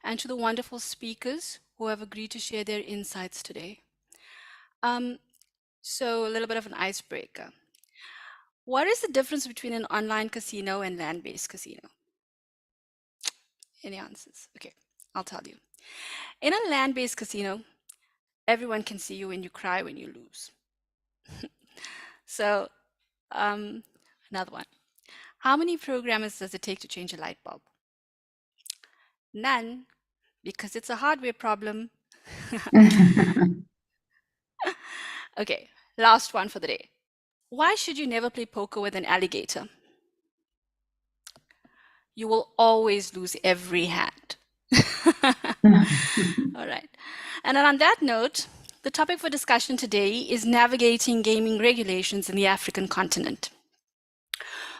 and to the wonderful speakers who have agreed to share their insights today. Um, so, a little bit of an icebreaker. What is the difference between an online casino and land-based casino? Any answers? Okay, I'll tell you. In a land-based casino, everyone can see you when you cry when you lose. So, um, another one. How many programmers does it take to change a light bulb? None, because it's a hardware problem. Okay, last one for the day. Why should you never play poker with an alligator? You will always lose every hand. All right. And on that note, the topic for discussion today is navigating gaming regulations in the African continent.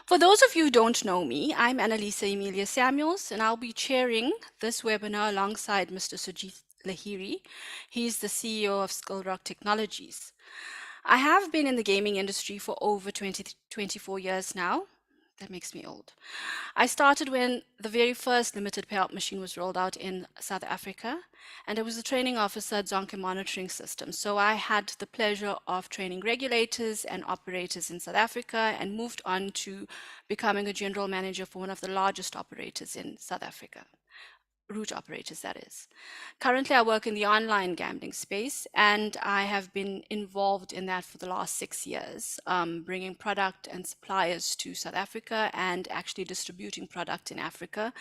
For those of you who don't know me, I'm Annalisa Emilia Samuels, and I'll be chairing this webinar alongside Mr. Sujit Lahiri. He's the CEO of Skillrock Technologies. I have been in the gaming industry for over 24 years now. That makes me old. I started when the very first limited payout machine was rolled out in South Africa, and I was a training officer at Zonke Monitoring System. So I had the pleasure of training regulators and operators in South Africa and moved on to becoming a general manager for one of the largest operators in South Africa. Root operators, that is. Currently, I work in the online gambling space, and I have been involved in that for the last 6 years, bringing product and suppliers to South Africa and actually distributing product in Africa,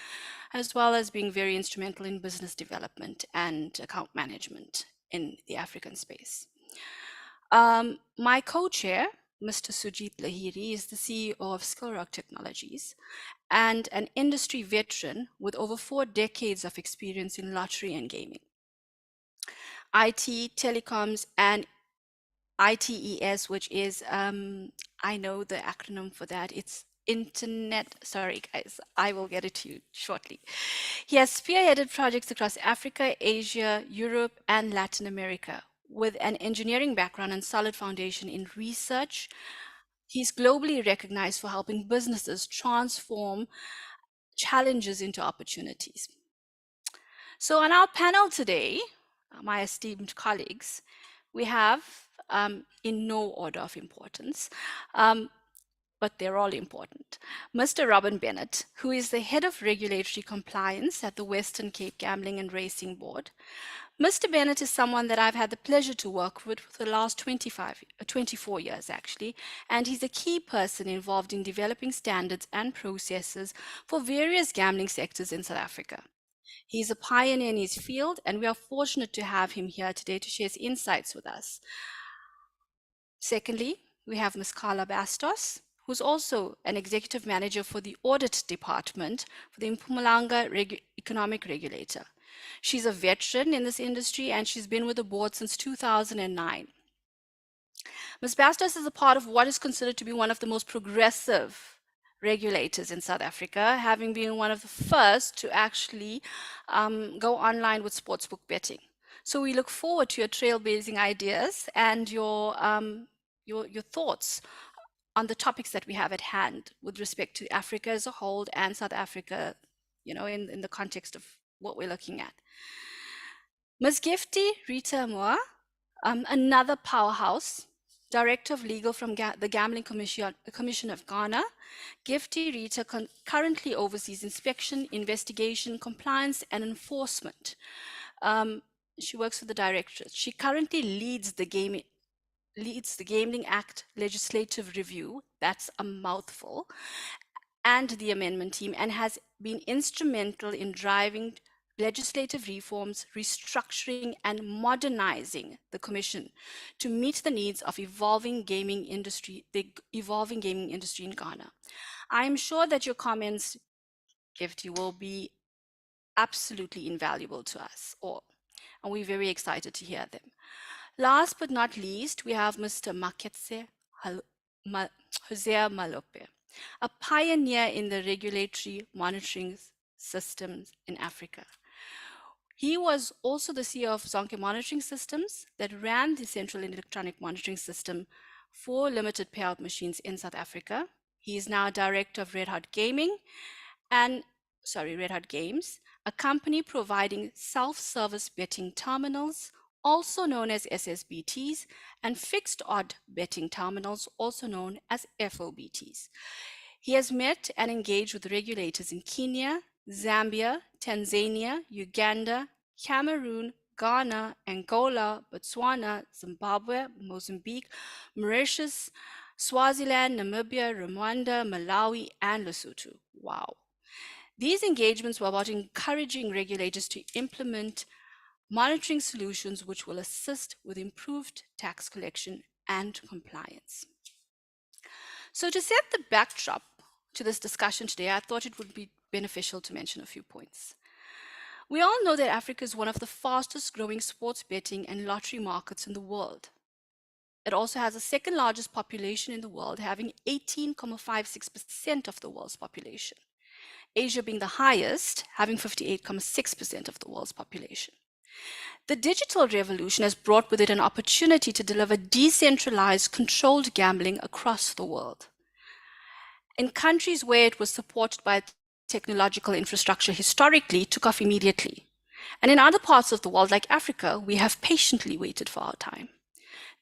as well as being very instrumental in business development and account management in the African space. My co-chair, Mr. Sujit Lahiri, is the CEO of Skillrock Technologies and an industry veteran with over 4 decades of experience in lottery and gaming. IT, telecoms, and ITES, which is, I know the acronym for that. It's Internet. Sorry, guys, I will get it to you shortly. He has spearheaded projects across Africa, Asia, Europe, and Latin America with an engineering background and solid foundation in research. He's globally recognized for helping businesses transform challenges into opportunities. So on our panel today, my esteemed colleagues, we have, in no order of importance, but they're all important, Mr. Robin Bennett, who is the Head of Regulatory Compliance at the Western Cape Gambling and Racing Board. Mr. Bennett is someone that I've had the pleasure to work with for the last 24 years, actually, and he's a key person involved in developing standards and processes for various gambling sectors in South Africa. He's a pioneer in his field, and we are fortunate to have him here today to share his insights with us. Secondly, we have Ms. Carla Bastos, who's also an executive manager for the audit department for the Mpumalanga Economic Regulator. She's a veteran in this industry, and she's been with the board since 2009. Ms. Bastos is a part of what is considered to be one of the most progressive regulators in South Africa, having been one of the first to actually go online with sportsbook betting. So we look forward to your trailblazing ideas and your thoughts on the topics that we have at hand with respect to Africa as a whole and South Africa, in the context of what we're looking at. Ms. Gifty Rita Moa, another powerhouse, Director of Legal from the Gambling Commission of Ghana. Gifty Rita currently oversees inspection, investigation, compliance, and enforcement. She works for the Directorate. She currently leads the Gambling Act legislative review, that's a mouthful, and the amendment team, and has been instrumental in driving legislative reforms, restructuring, and modernizing the Commission to meet the needs of the evolving gaming industry in Ghana. I am sure that your comments, Gifty, will be absolutely invaluable to us all, and we're very excited to hear them. Last but not least, we have Mr. Maketse Hosea Malope, a pioneer in the regulatory monitoring systems in Africa. He was also the CEO of Zonke Monitoring Systems that ran the central electronic monitoring system for limited payout machines in South Africa. He is now director of Red Hot Games, a company providing self-service betting terminals, also known as SSBTs, and fixed odd betting terminals, also known as FOBTs. He has met and engaged with regulators in Kenya, Zambia, Tanzania, Uganda, Cameroon, Ghana, Angola, Botswana, Zimbabwe, Mozambique, Mauritius, Swaziland, Namibia, Rwanda, Malawi, and Lesotho. Wow. These engagements were about encouraging regulators to implement monitoring solutions which will assist with improved tax collection and compliance. So to set the backdrop to this discussion today, I thought it would be beneficial to mention a few points. We all know that Africa is one of the fastest growing sports betting and lottery markets in the world. It also has the second largest population in the world, having 18.56% of the world's population. Asia being the highest, having 58.6% of the world's population. The digital revolution has brought with it an opportunity to deliver decentralized, controlled gambling across the world. In countries where it was supported by technological infrastructure historically, it took off immediately. And in other parts of the world, like Africa, we have patiently waited for our time.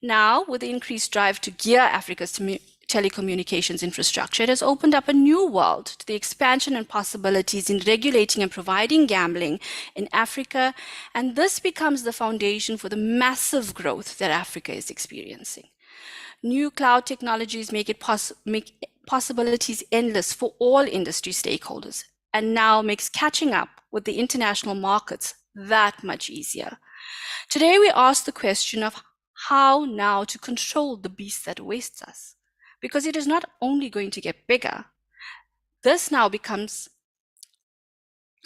Now, with the increased drive to gear Africa's telecommunications infrastructure, it has opened up a new world to the expansion and possibilities in regulating and providing gambling in Africa, and this becomes the foundation for the massive growth that Africa is experiencing. New cloud technologies make possibilities endless for all industry stakeholders, and now makes catching up with the international markets that much easier. Today, we ask the question of how now to control the beast that awaits us, because it is not only going to get bigger. This now becomes,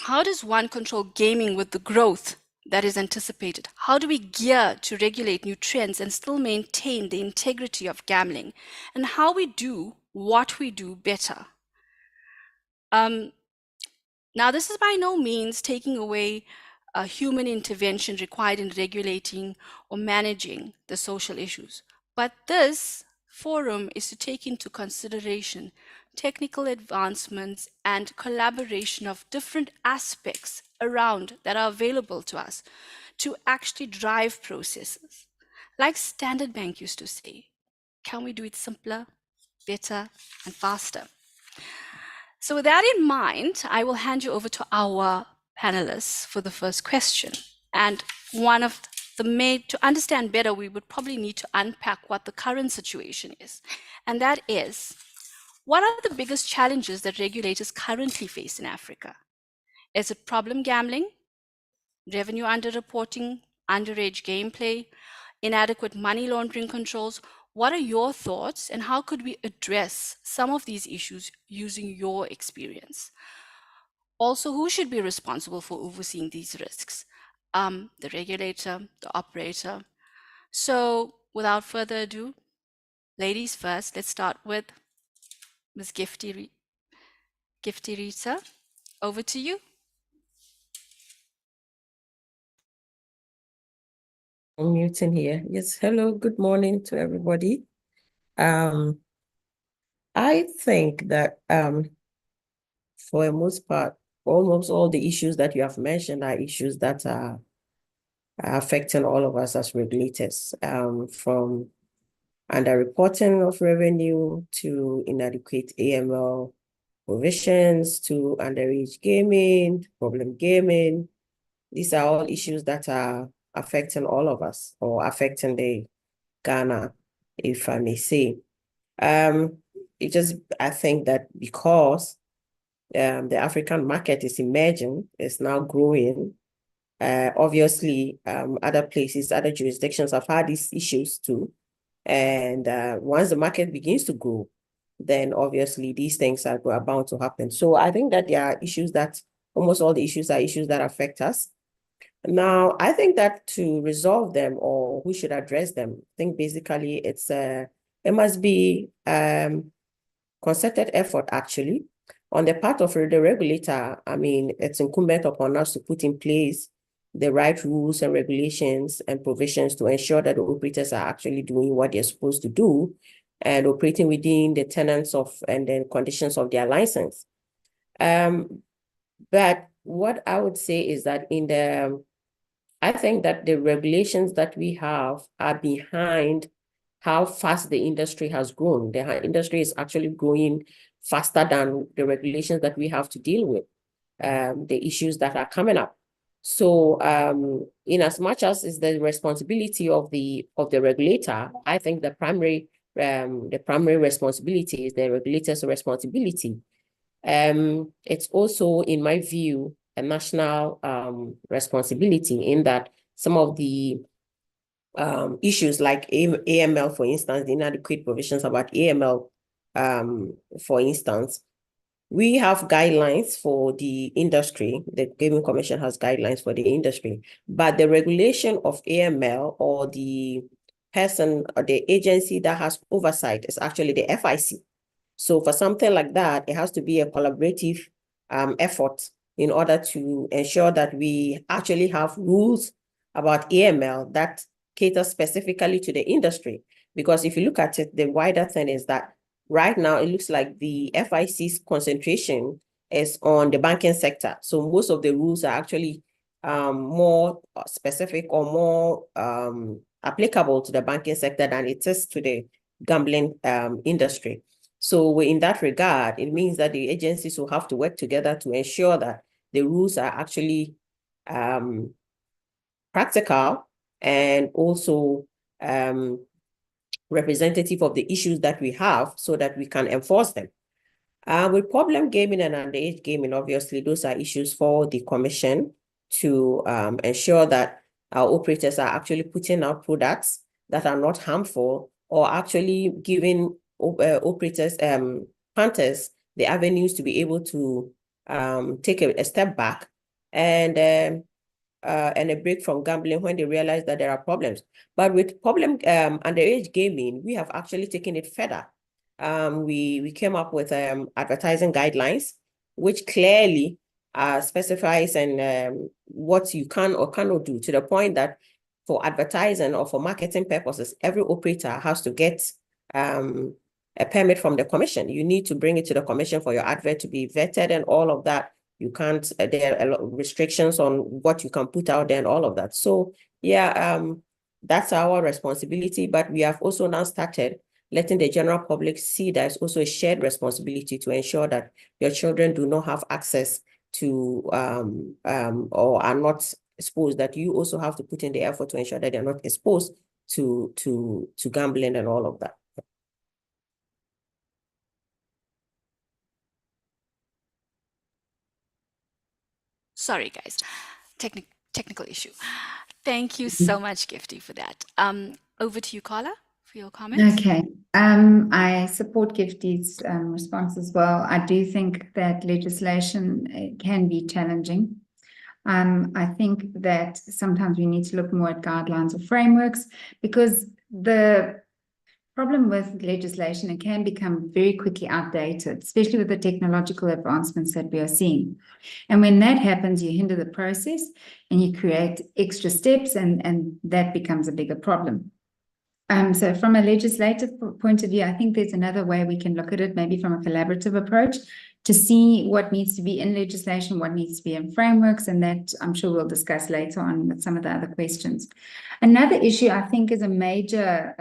how does one control gaming with the growth that is anticipated? How do we gear to regulate new trends and still maintain the integrity of gambling? And how we do what we do better? Now, this is by no means taking away human intervention required in regulating or managing the social issues. But this forum is to take into consideration technical advancements and collaboration of different aspects around that are available to us to actually drive processes. Like Standard Bank used to say, can we do it simpler, better, and faster? So with that in mind, I will hand you over to our panelists for the first question. And one of to understand better, we would probably need to unpack what the current situation is. And that is, what are the biggest challenges that regulators currently face in Africa? Is it problem gambling, revenue underreporting, underage gameplay, inadequate money laundering controls? What are your thoughts, and how could we address some of these issues using your experience? Also, who should be responsible for overseeing these risks? The regulator, the operator. So without further ado, ladies first, let's start with Ms. Gifty Rita. Over to you. I'm muting here. Yes, hello, good morning to everybody. I think that for the most part, almost all the issues that you have mentioned are issues that are affecting all of us as regulators, from underreporting of revenue to inadequate AML provisions to underage gaming, problem gaming. These are all issues that are affecting all of us, or affecting the Ghana, if I may say. I think that because the African market is emerging, it's now growing. Obviously, other places, other jurisdictions have had these issues too. And once the market begins to grow, then obviously these things are bound to happen. So I think that there are issues that, almost all the issues are issues that affect us. Now, I think that to resolve them, or we should address them, I think basically it must be concerted effort actually on the part of the regulator. I mean, it's incumbent upon us to put in place the right rules and regulations and provisions to ensure that the operators are actually doing what they're supposed to do and operating within the tenets of and then conditions of their license. But what I would say is that I think that the regulations that we have are behind how fast the industry has grown. The industry is actually growing faster than the regulations that we have to deal with, the issues that are coming up. So, in as much as is the responsibility of the regulator, I think the primary responsibility is the regulator's responsibility. It's also, in my view, a national responsibility, in that some of the issues like AML, for instance, the inadequate provisions about AML, for instance, we have guidelines for the industry. The Gaming Commission has guidelines for the industry, but the regulation of AML, or the person or the agency that has oversight, is actually the FIC. So for something like that, it has to be a collaborative effort in order to ensure that we actually have rules about AML that cater specifically to the industry. Because if you look at it, the wider thing is that right now it looks like the FIC's concentration is on the banking sector. So most of the rules are actually more specific or more applicable to the banking sector than it is to the gambling industry. So in that regard, it means that the agencies will have to work together to ensure that the rules are actually practical and also representative of the issues that we have, so that we can enforce them. With problem gaming and underage gaming, obviously, those are issues for the commission to ensure that our operators are actually putting out products that are not harmful, or actually giving operators, punters, the avenues to be able to take a step back and a break from gambling when they realize that there are problems. But with problem underage gaming, we have actually taken it further. We came up with advertising guidelines, which clearly specifies and what you can or cannot do, to the point that for advertising or for marketing purposes, every operator has to get a permit from the commission. You need to bring it to the commission for your advert to be vetted and all of that. You can't, there are a lot of restrictions on what you can put out there and all of that. So yeah, that's our responsibility, but we have also now started letting the general public see that it's also a shared responsibility to ensure that your children do not have access to or are not exposed, that you also have to put in the effort to ensure that they're not exposed to gambling and all of that. Sorry, guys. Technical issue. Thank you so much, Gifty, for that. Over to you, Carla, for your comments. Okay. I support Gifty's response as well. I do think that legislation can be challenging. I think that sometimes we need to look more at guidelines or frameworks, because the problem with legislation, it can become very quickly outdated, especially with the technological advancements that we are seeing. And when that happens, you hinder the process and you create extra steps, and that becomes a bigger problem. So from a legislative point of view, I think there's another way we can look at it, maybe from a collaborative approach, to see what needs to be in legislation, what needs to be in frameworks, and that I'm sure we'll discuss later on with some of the other questions. Another issue I think is a major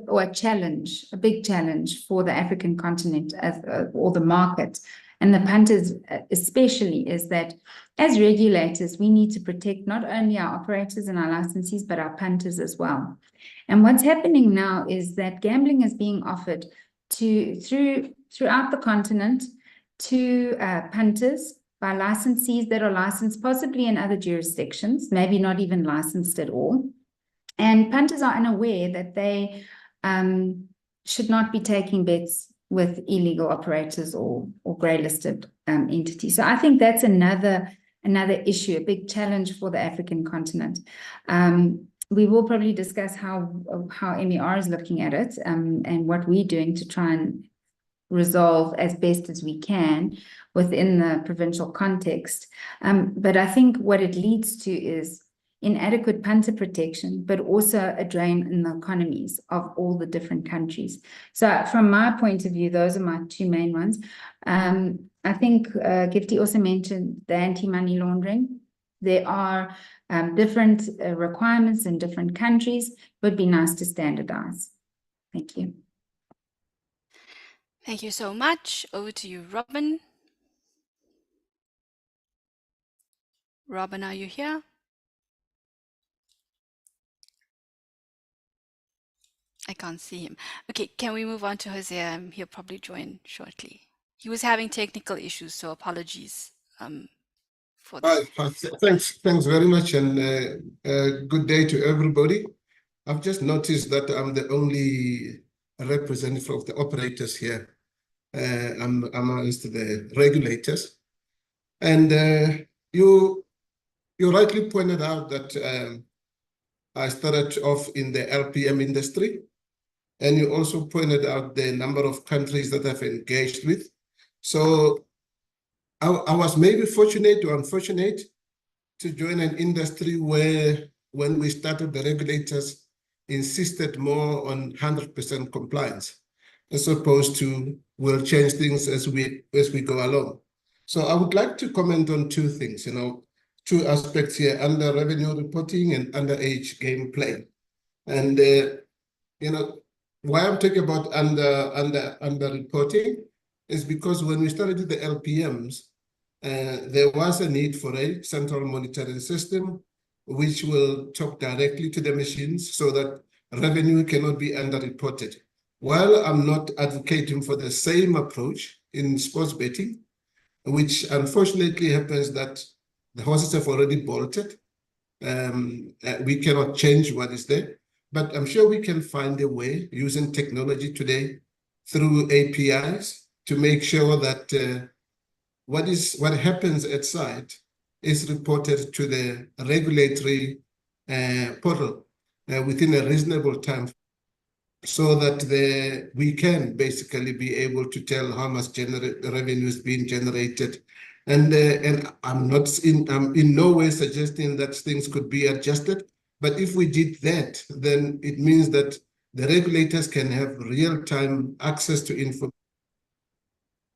or a challenge, a big challenge for the African continent or the market, and the punters especially, is that as regulators, we need to protect not only our operators and our licensees, but our punters as well. And what's happening now is that gambling is being offered throughout the continent to punters by licensees that are licensed possibly in other jurisdictions, maybe not even licensed at all. And punters are unaware that they should not be taking bets with illegal operators or grey-listed entities. So I think that's another issue, a big challenge for the African continent. We will probably discuss how MER is looking at it, and what we're doing to try and resolve as best as we can within the provincial context. But I think what it leads to is inadequate punter protection, but also a drain in the economies of all the different countries. So from my point of view, those are my two main ones. I think Gifty also mentioned the anti-money laundering. There are different requirements in different countries. It would be nice to standardize. Thank you. Thank you so much. Over to you, Robin. Robin, are you here? I can't see him. Okay, can we move on to Hosea? He'll probably join shortly. He was having technical issues, so apologies for that. Thanks very much, and good day to everybody. I've just noticed that I'm the only representative of the operators here. I'm amongst the regulators, and you rightly pointed out that I started off in the LPM industry, and you also pointed out the number of countries that I've engaged with. So I was maybe fortunate or unfortunate to join an industry where, when we started, the regulators insisted more on 100% compliance, as opposed to we'll change things as we go along. So I would like to comment on two things, two aspects here: under revenue reporting and underage gameplay. And why I'm talking about under reporting is because when we started the LPMs, there was a need for a central monitoring system which will talk directly to the machines so that revenue cannot be underreported. While I'm not advocating for the same approach in sports betting, which unfortunately happens that the horses have already bolted, we cannot change what is there, but I'm sure we can find a way using technology today through APIs to make sure that what happens at site is reported to the regulatory portal within a reasonable time, so that we can basically be able to tell how much revenue is being generated. And I'm in no way suggesting that things could be adjusted, but if we did that, then it means that the regulators can have real-time access to information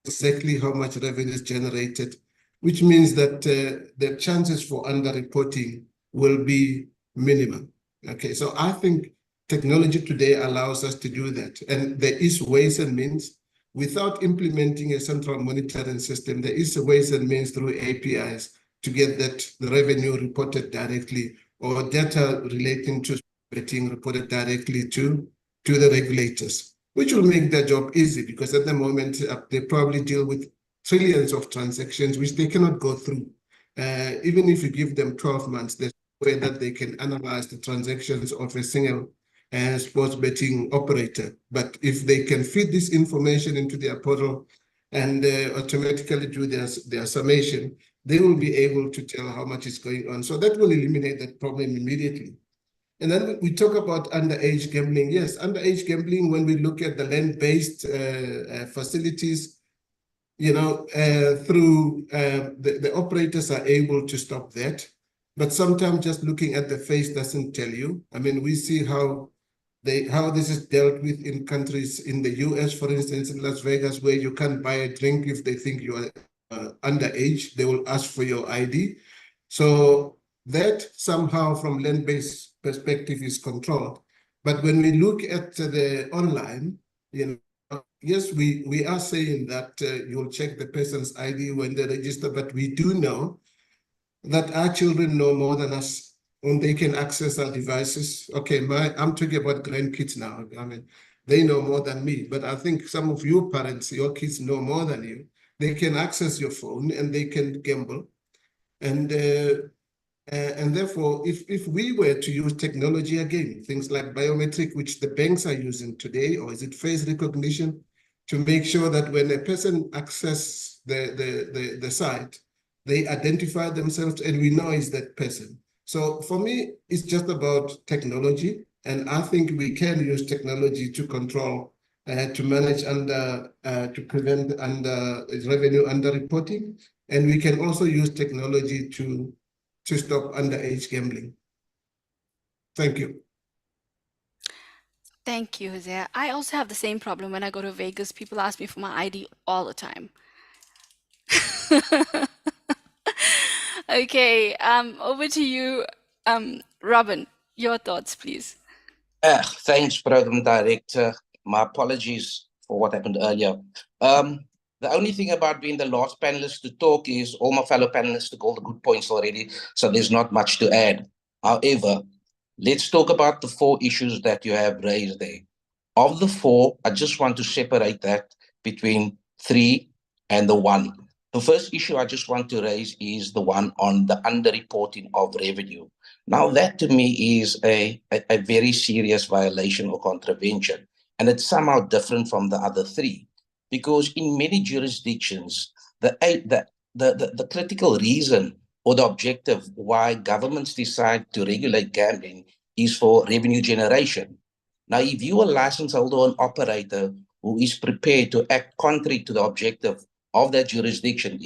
exactly how much revenue is generated, which means that the chances for underreporting will be minimum. Okay, so I think technology today allows us to do that, and there is ways and means. Without implementing a central monitoring system, there is ways and means through APIs to get the revenue reported directly, or data relating to betting reported directly to the regulators, which will make their job easy, because at the moment they probably deal with trillions of transactions which they cannot go through. Even if you give them 12 months, there's a way that they can analyze the transactions of a single sports betting operator. But if they can feed this information into their portal and automatically do their summation, they will be able to tell how much is going on. So that will eliminate that problem immediately. And then we talk about underage gambling. Yes, underage gambling, when we look at the land-based facilities, through the operators are able to stop that. But sometimes just looking at the face doesn't tell you. I mean, we see how this is dealt with in countries in the US, for instance, in Las Vegas, where you can't buy a drink if they think you are underage. They will ask for your ID. So that somehow, from land-based perspective, is controlled. But when we look at the online, yes, we are saying that you'll check the person's ID when they register, but we do know that our children know more than us, and they can access our devices. Okay, I'm talking about grandkids now. I mean, they know more than me, but I think some of your parents, your kids know more than you. They can access your phone and they can gamble. And therefore, if we were to use technology again, things like biometric, which the banks are using today, or is it face recognition, to make sure that when a person accesses the site, they identify themselves and we know it's that person. So for me, it's just about technology, and I think we can use technology to control, to manage to prevent revenue underreporting, and we can also use technology to stop underage gambling. Thank you. Thank you, Hosea. I also have the same problem when I go to Vegas. People ask me for my ID all the time. Okay, over to you, Robin. Your thoughts, please. Thanks, Program Director. My apologies for what happened earlier. The only thing about being the last panelist to talk is all my fellow panelists took all the good points already, so there's not much to add. However, let's talk about the 4 issues that you have raised there. Of the 4, I just want to separate that between 3 and the 1. The first issue I just want to raise is the one on the underreporting of revenue. Now, that to me is a very serious violation or contravention, and it's somehow different from the other 3, because in many jurisdictions, the critical reason or the objective why governments decide to regulate gambling is for revenue generation. Now, if you are a license holder or an operator who is prepared to act contrary to the objective of that jurisdiction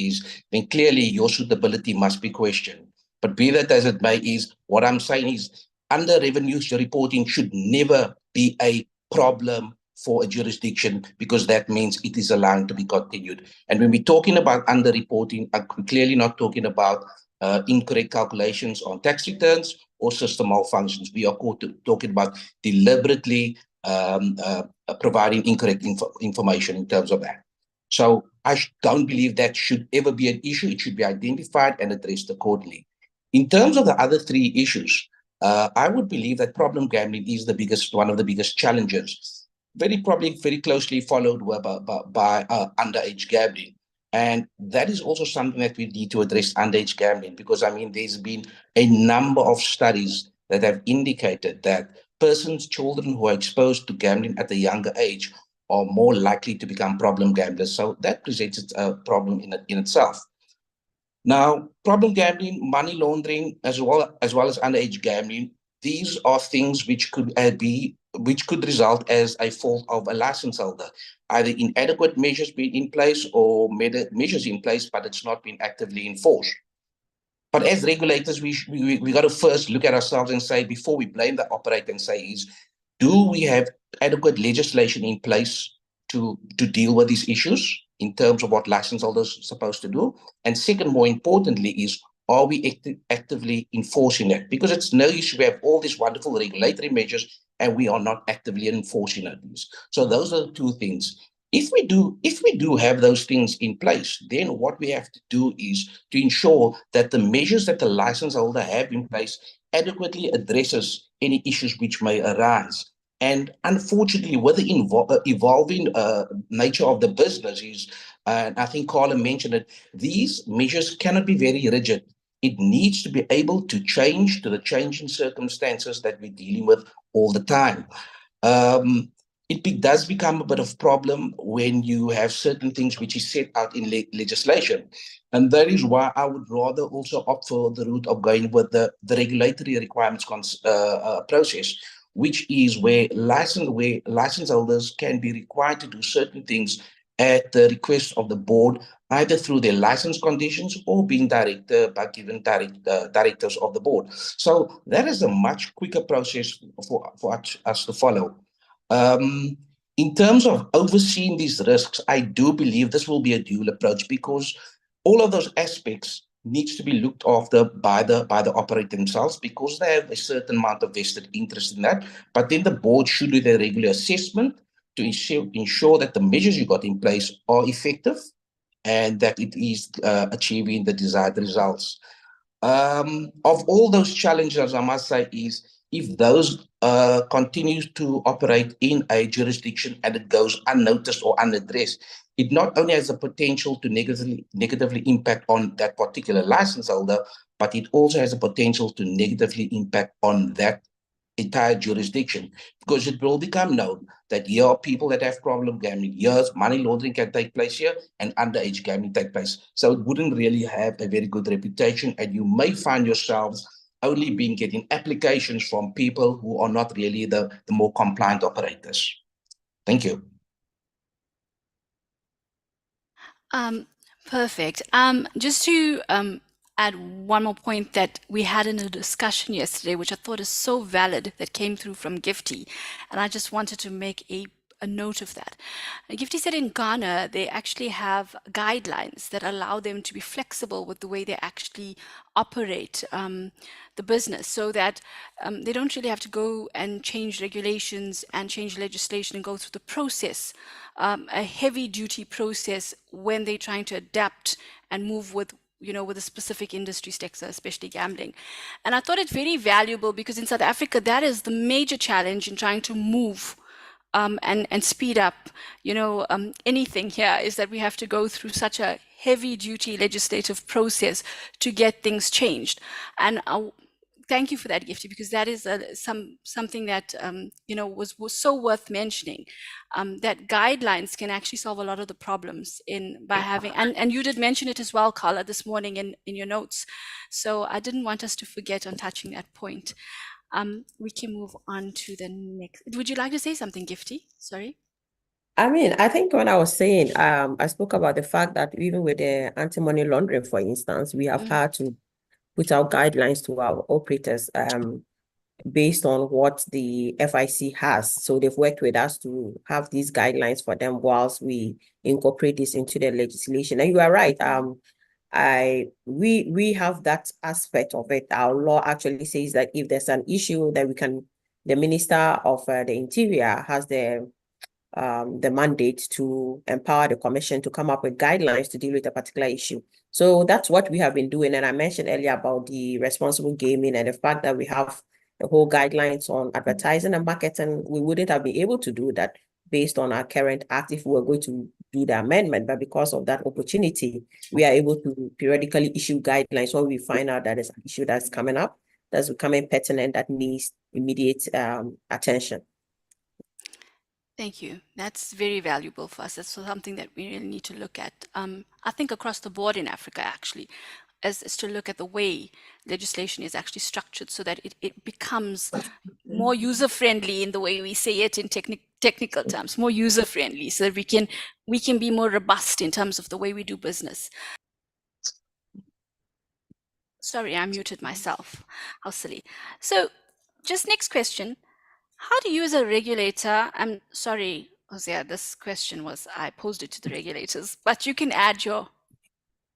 then clearly your suitability must be questioned. But be that as it may, what I'm saying is under revenue reporting should never be a problem for a jurisdiction, because that means it is allowed to be continued. And when we're talking about underreporting, I'm clearly not talking about incorrect calculations on tax returns or system malfunctions. We are talking about deliberately providing incorrect information in terms of that. So I don't believe that should ever be an issue. It should be identified and addressed accordingly. In terms of the other 3 issues, I would believe that problem gambling is one of the biggest challenges, probably very closely followed by underage gambling. And that is also something that we need to address, underage gambling, because I mean, there's been a number of studies that have indicated that children who are exposed to gambling at a younger age are more likely to become problem gamblers. So that presents a problem in itself. Now, problem gambling, money laundering, as well as underage gambling, these are things which could result as a fault of a license holder, either inadequate measures being in place or measures in place, but it's not been actively enforced. But as regulators, we got to first look at ourselves and say, before we blame the operator, and say, do we have adequate legislation in place to deal with these issues in terms of what license holders are supposed to do? And second, more importantly, are we actively enforcing it? Because it's no use we have all these wonderful regulatory measures and we are not actively enforcing it. So those are the 2 things. If we do have those things in place, then what we have to do is to ensure that the measures that the license holder have in place adequately addresses any issues which may arise. And unfortunately, with the evolving nature of the business and I think Carla mentioned it, these measures cannot be very rigid. It needs to be able to change to the changing circumstances that we're dealing with all the time. It does become a bit of a problem when you have certain things which is set out in legislation. And that is why I would rather also opt for the route of going with the regulatory requirements process, which is where license holders can be required to do certain things at the request of the board, either through their license conditions or being directed by given directives of the board. So that is a much quicker process for us to follow. In terms of overseeing these risks, I do believe this will be a dual approach, because all of those aspects needs to be looked after by the operator themselves, because they have a certain amount of vested interest in that. But then the board should do their regular assessment to ensure that the measures you got in place are effective and that it is achieving the desired results. Of all those challenges, I must say, is if those continues to operate in a jurisdiction and it goes unnoticed or unaddressed, it not only has the potential to negatively impact on that particular license holder, but it also has a potential to negatively impact on that entire jurisdiction, because it will become known that here are people that have problem gambling, here's money laundering can take place here, and underage gambling take place. So it wouldn't really have a very good reputation, and you may find yourselves only getting applications from people who are not really the more compliant operators. Thank you. Perfect. Just to add one more point that we had in a discussion yesterday, which I thought is so valid, that came through from Gifty, and I just wanted to make a a note of that. Gifty said in Ghana, they actually have guidelines that allow them to be flexible with the way they actually operate the business, so that they don't really have to go and change regulations and change legislation and go through the process, a heavy duty process when they're trying to adapt and move with with a specific industry sector, especially gambling. And I thought it very valuable because in South Africa, that is the major challenge in trying to move and speed up, anything here, is that we have to go through such a heavy duty legislative process to get things changed. And thank you for that, Gifty, because that is something that was so worth mentioning. That guidelines can actually solve a lot of the problems by having, and you did mention it as well, Carla, this morning in your notes. So I didn't want us to forget on touching that point. We can move on to the next. Would you like to say something, Gifty? Sorry. I mean, I think when I was saying, I spoke about the fact that even with the anti-money laundering, for instance, we have had to put out guidelines to our operators based on what the FIC has. So they've worked with us to have these guidelines for them whilst we incorporate this into the legislation. And you are right. We have that aspect of it. Our law actually says that if there's an issue, that the Minister of the Interior has the mandate to empower the commission to come up with guidelines to deal with a particular issue. So that's what we have been doing. And I mentioned earlier about the responsible gaming and the fact that we have the whole guidelines on advertising and marketing. We wouldn't have been able to do that based on our current act if we were going to do the amendment. But because of that opportunity, we are able to periodically issue guidelines when we find out that there's an issue that's coming up, that's becoming pertinent, that needs immediate attention. Thank you. That's very valuable for us. That's something that we really need to look at. I think across the board in Africa, actually, is to look at the way legislation is actually structured so that it becomes more user-friendly in the way we say it in technical terms, more user-friendly, so that we can be more robust in terms of the way we do business. Sorry, I muted myself. How silly. So just next question. How do you as a regulator, I'm sorry, Hosea, this question I posed it to the regulators, but you can add your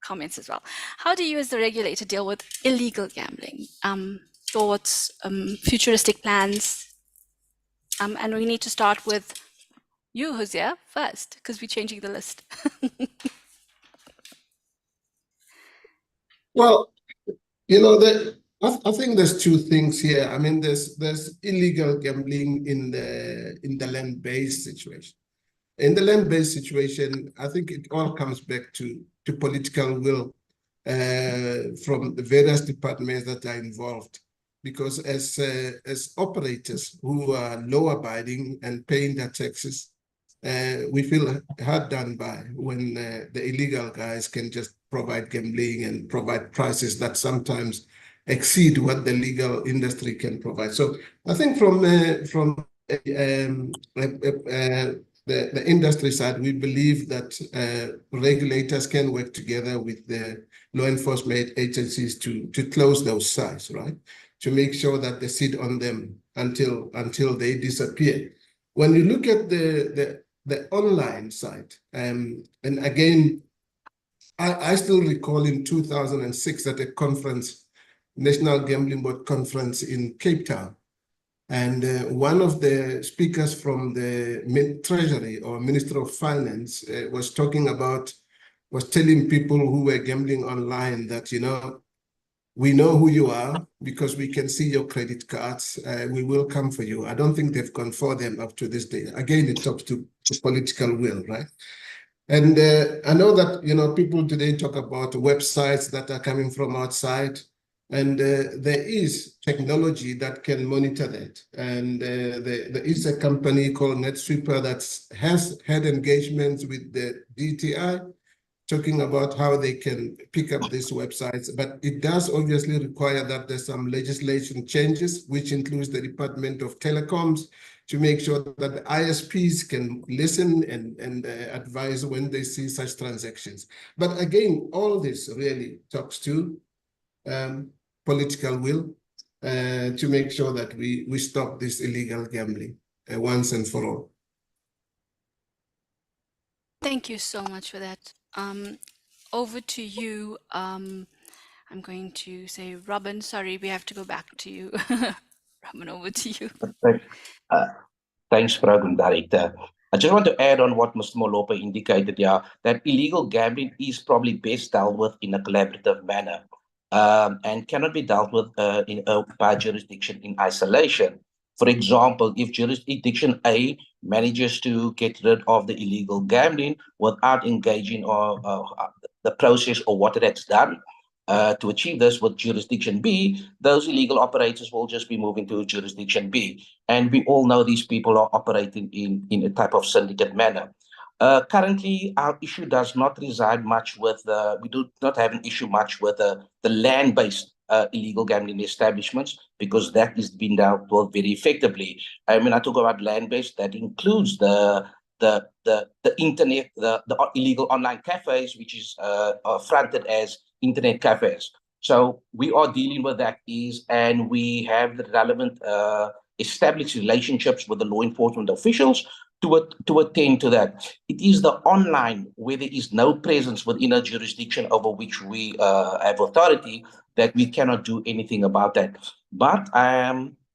comments as well. How do you as the regulator deal with illegal gambling? Thoughts, futuristic plans? And we need to start with you, Hosea, first, because we're changing the list. Well, I think there's two things here. I mean, there's illegal gambling in the land-based situation. In the land-based situation, I think it all comes back to political will from the various departments that are involved. Because as operators who are law-abiding and paying their taxes, we feel hard done by when the illegal guys can just provide gambling and provide prices that sometimes exceed what the legal industry can provide. So I think from the industry side, we believe that regulators can work together with the law enforcement agencies to close those sites, right? To make sure that they sit on them until they disappear. When you look at the online side, and again, I still recall in 2006 at a conference, National Gambling Board conference in Cape Town, and one of the speakers from the Treasury or Minister of Finance was telling people who were gambling online that, we know who you are because we can see your credit cards. We will come for you. I don't think they've gone for them up to this day. Again, it talks to political will, right? And I know that, people today talk about websites that are coming from outside, and there is technology that can monitor that. And there is a company called NetSweeper that has had engagements with the DTI, talking about how they can pick up these websites, but it does obviously require that there's some legislation changes, which includes the Department of Telecoms, to make sure that the ISPs can listen and advise when they see such transactions. But again, all this really talks to political will to make sure that we stop this illegal gambling once and for all. Thank you so much for that. Over to you. I'm going to say, Robin, sorry, we have to go back to you. Robin, over to you. Uh, Thanks, Program Director. I just want to add on what Mr. Molope indicated here, that illegal gambling is probably best dealt with in a collaborative manner, and cannot be dealt with by jurisdiction in isolation. For example, if jurisdiction A manages to get rid of the illegal gambling without engaging or the process or what it has done, to achieve this with jurisdiction B, those illegal operators will just be moving to jurisdiction B. And we all know these people are operating in a type of syndicate manner. Currently, our issue does not reside much with, we do not have an issue much with the land-based illegal gambling establishments, because that is being dealt with very effectively. I mean, I talk about land-based, that includes the internet, the illegal online cafes, which is fronted as internet cafes. So we are dealing with that and we have the relevant established relationships with the law enforcement officials to attend to that. It is the online, where there is no presence within a jurisdiction over which we have authority, that we cannot do anything about that. But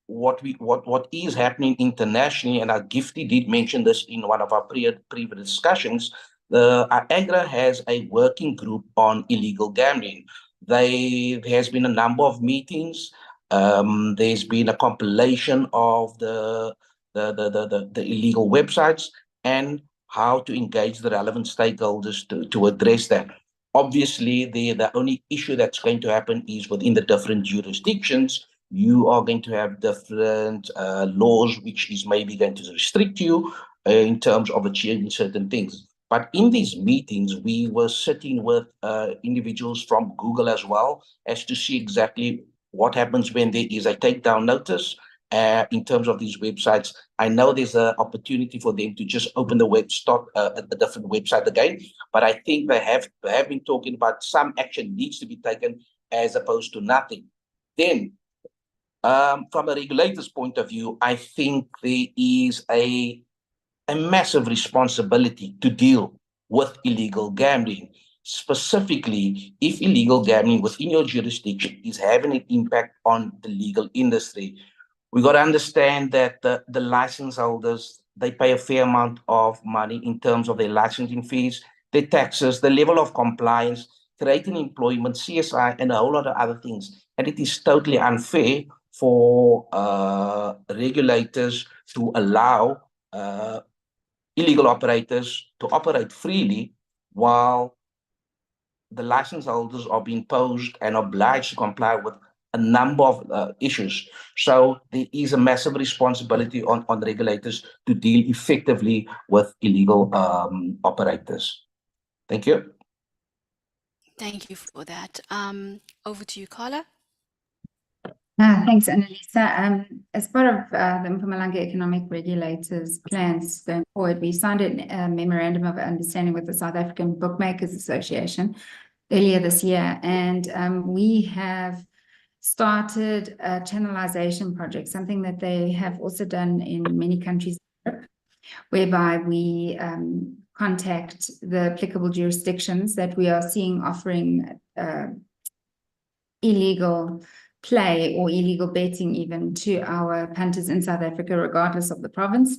what is happening internationally, and our Gifty did mention this in one of our previous discussions, AGRA has a working group on illegal gambling. There has been a number of meetings. There's been a compilation of the illegal websites and how to engage the relevant stakeholders to address that. Obviously, the only issue that's going to happen is within the different jurisdictions, you are going to have different laws, which is maybe going to restrict you in terms of achieving certain things. But in these meetings, we were sitting with individuals from Google as well, as to see exactly what happens when there is a takedown notice in terms of these websites. I know there's an opportunity for them to just open the a different website again, but I think they have been talking about some action needs to be taken as opposed to nothing. Then, from a regulator's point of view, I think there is a massive responsibility to deal with illegal gambling. Specifically, if illegal gambling within your jurisdiction is having an impact on the legal industry, we got to understand that the license holders, they pay a fair amount of money in terms of their licensing fees, their taxes, the level of compliance, creating employment, CSI, and a whole lot of other things. And it is totally unfair for regulators to allow illegal operators to operate freely while the license holders are being posed and obliged to comply with a number of issues. So there is a massive responsibility on regulators to deal effectively with illegal operators. Thank you. Thank you for that. Over to you, Carla. Thanks, Annalisa. As part of the Mpumalanga Economic Regulators plans going forward, we signed a memorandum of understanding with the South African Bookmakers Association earlier this year, and we have started a channelization project, something that they have also done in many countries in Europe, whereby we contact the applicable jurisdictions that we are seeing offering illegal play or illegal betting even to our punters in South Africa, regardless of the province.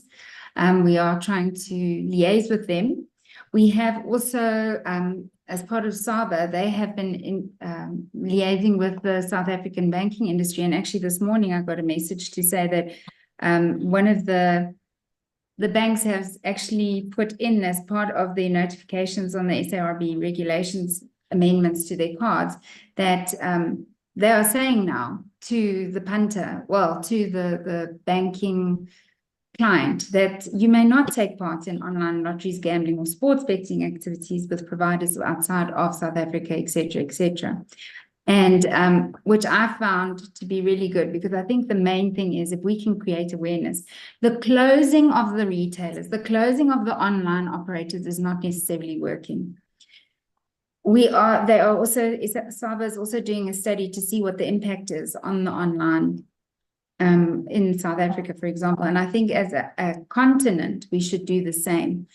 We are trying to liaise with them. We have also, as part of SABA, they have been liaising with the South African banking industry. And actually this morning I got a message to say that one of the banks has actually put in, as part of their notifications on the SARB regulations amendments to their cards, that they are saying now to the punter, well, to the banking client, that you may not take part in online lotteries, gambling, or sports betting activities with providers outside of South Africa, etc., etc. And which I found to be really good, because I think the main thing is, if we can create awareness, the closing of the retailers, the closing of the online operators is not necessarily working. SABA is also doing a study to see what the impact is on the online in South Africa, for example. And I think as a continent, we should do the same.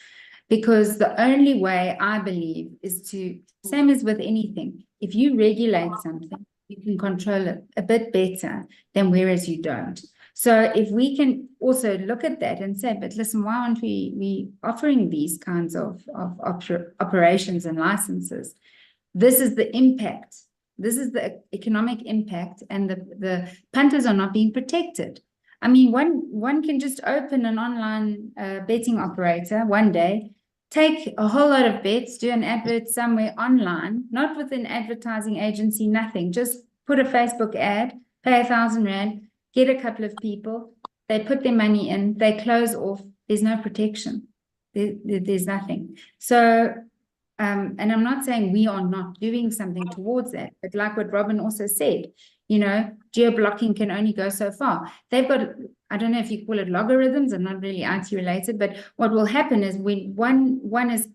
Because the only way, I believe, is to, same as with anything, if you regulate something, you can control it a bit better than whereas you don't. So if we can also look at that and say, but listen, why aren't we offering these kinds of operations and licenses? This is the impact. This is the economic impact, and the punters are not being protected. I mean, one can just open an online betting operator one day, take a whole lot of bets, do an advert somewhere online, not with an advertising agency, nothing. Just put a Facebook ad, pay 1,000 Rand, get a couple of people, they put their money in, they close off, there's no protection. There's nothing. So, and I'm not saying we are not doing something towards that, but like what Robin also said, you know, geo-blocking can only go so far. They've got, I don't know if you call it logarithms, I'm not really IT related, but what will happen is when one is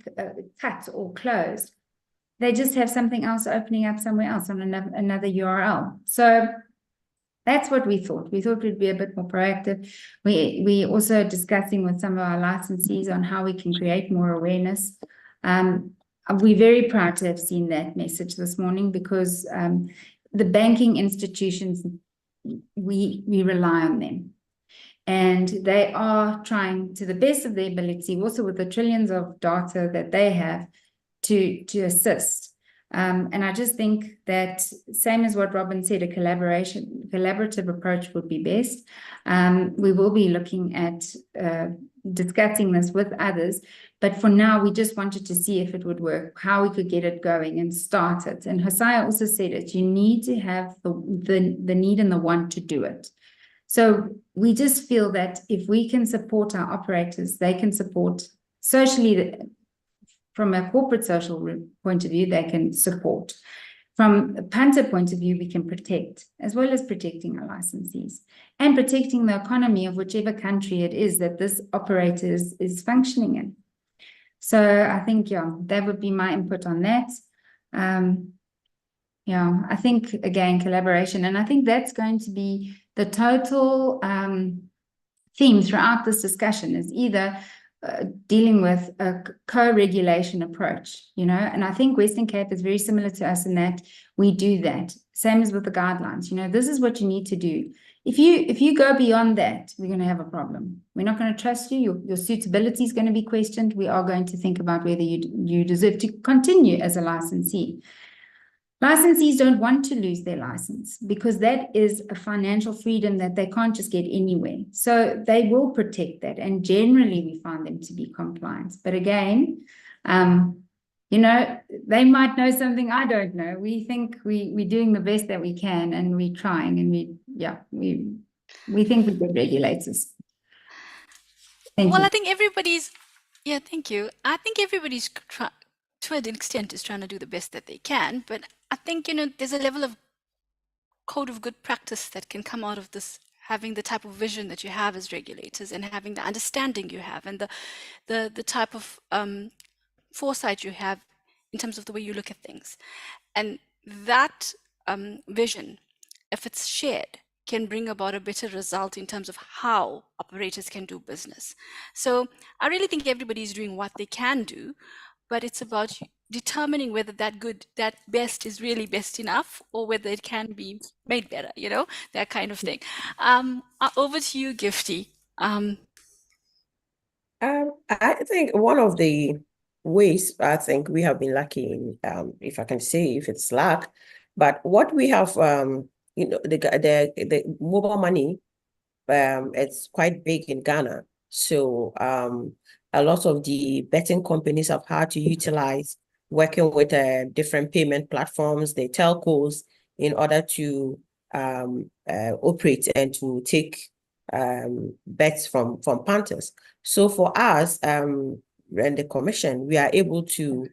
cut or closed, they just have something else opening up somewhere else on another URL. So that's what we thought. We thought we'd be a bit more proactive. We also discussing with some of our licensees on how we can create more awareness. We're very proud to have seen that message this morning, because the banking institutions, we rely on them. And they are trying to the best of their ability, also with the trillions of data that they have, to assist. And I just think that, same as what Robin said, a collaborative approach would be best. We will be looking at discussing this with others, but for now, we just wanted to see if it would work, how we could get it going and start it. And Hosea also said it, you need to have the need and the want to do it. So we just feel that if we can support our operators, they can support socially. From a corporate social point of view, they can support. From a punter point of view, we can protect, as well as protecting our licensees and protecting the economy of whichever country it is that this operator is functioning in. So I think, yeah, that would be my input on that. Yeah, I think, again, collaboration. And I think that's going to be the total theme throughout this discussion, is either dealing with a co-regulation approach, you know, and I think Western Cape is very similar to us in that we do that. Same as with the guidelines, you know, this is what you need to do. If you go beyond that, we're going to have a problem. We're not going to trust you. Your suitability is going to be questioned. We are going to think about whether you deserve to continue as a licensee. Licensees don't want to lose their license, because that is a financial freedom that they can't just get anywhere. So they will protect that. And generally, we find them to be compliant. But again, you know, they might know something I don't know. We think we're doing the best that we can, and we're trying, and we think we're good regulators. Thank you. I think everybody's, thank you. I think everybody's to an extent is trying to do the best that they can, but I think, you know, there's a level of code of good practice that can come out of this, having the type of vision that you have as regulators, and having the understanding you have, and the type of foresight you have in terms of the way you look at things. And that vision, if it's shared, can bring about a better result in terms of how operators can do business. So I really think everybody's doing what they can do, but it's about determining whether that best is really best enough, or whether it can be made better, you know, that kind of thing. Over to you, Gifty. I think one of the ways, I think we have been lucky in, if I can say if it's luck, but what we have, you know, the mobile money, it's quite big in Ghana. So a lot of the betting companies have had to utilize working with different payment platforms, the telcos, in order to operate and to take bets from punters. So for us, and the commission, we are able to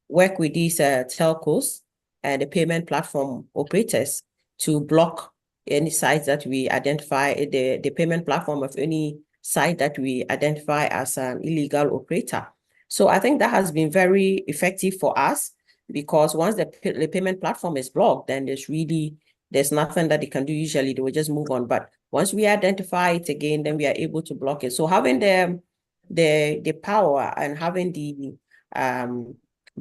work with these telcos and the payment platform operators to block any sites that we identify, the payment platform of any site that we identify as an illegal operator. So I think that has been very effective for us, because once the payment platform is blocked, then there's nothing that they can do. Usually they will just move on. But once we identify it again, then we are able to block it. So having the the power and having the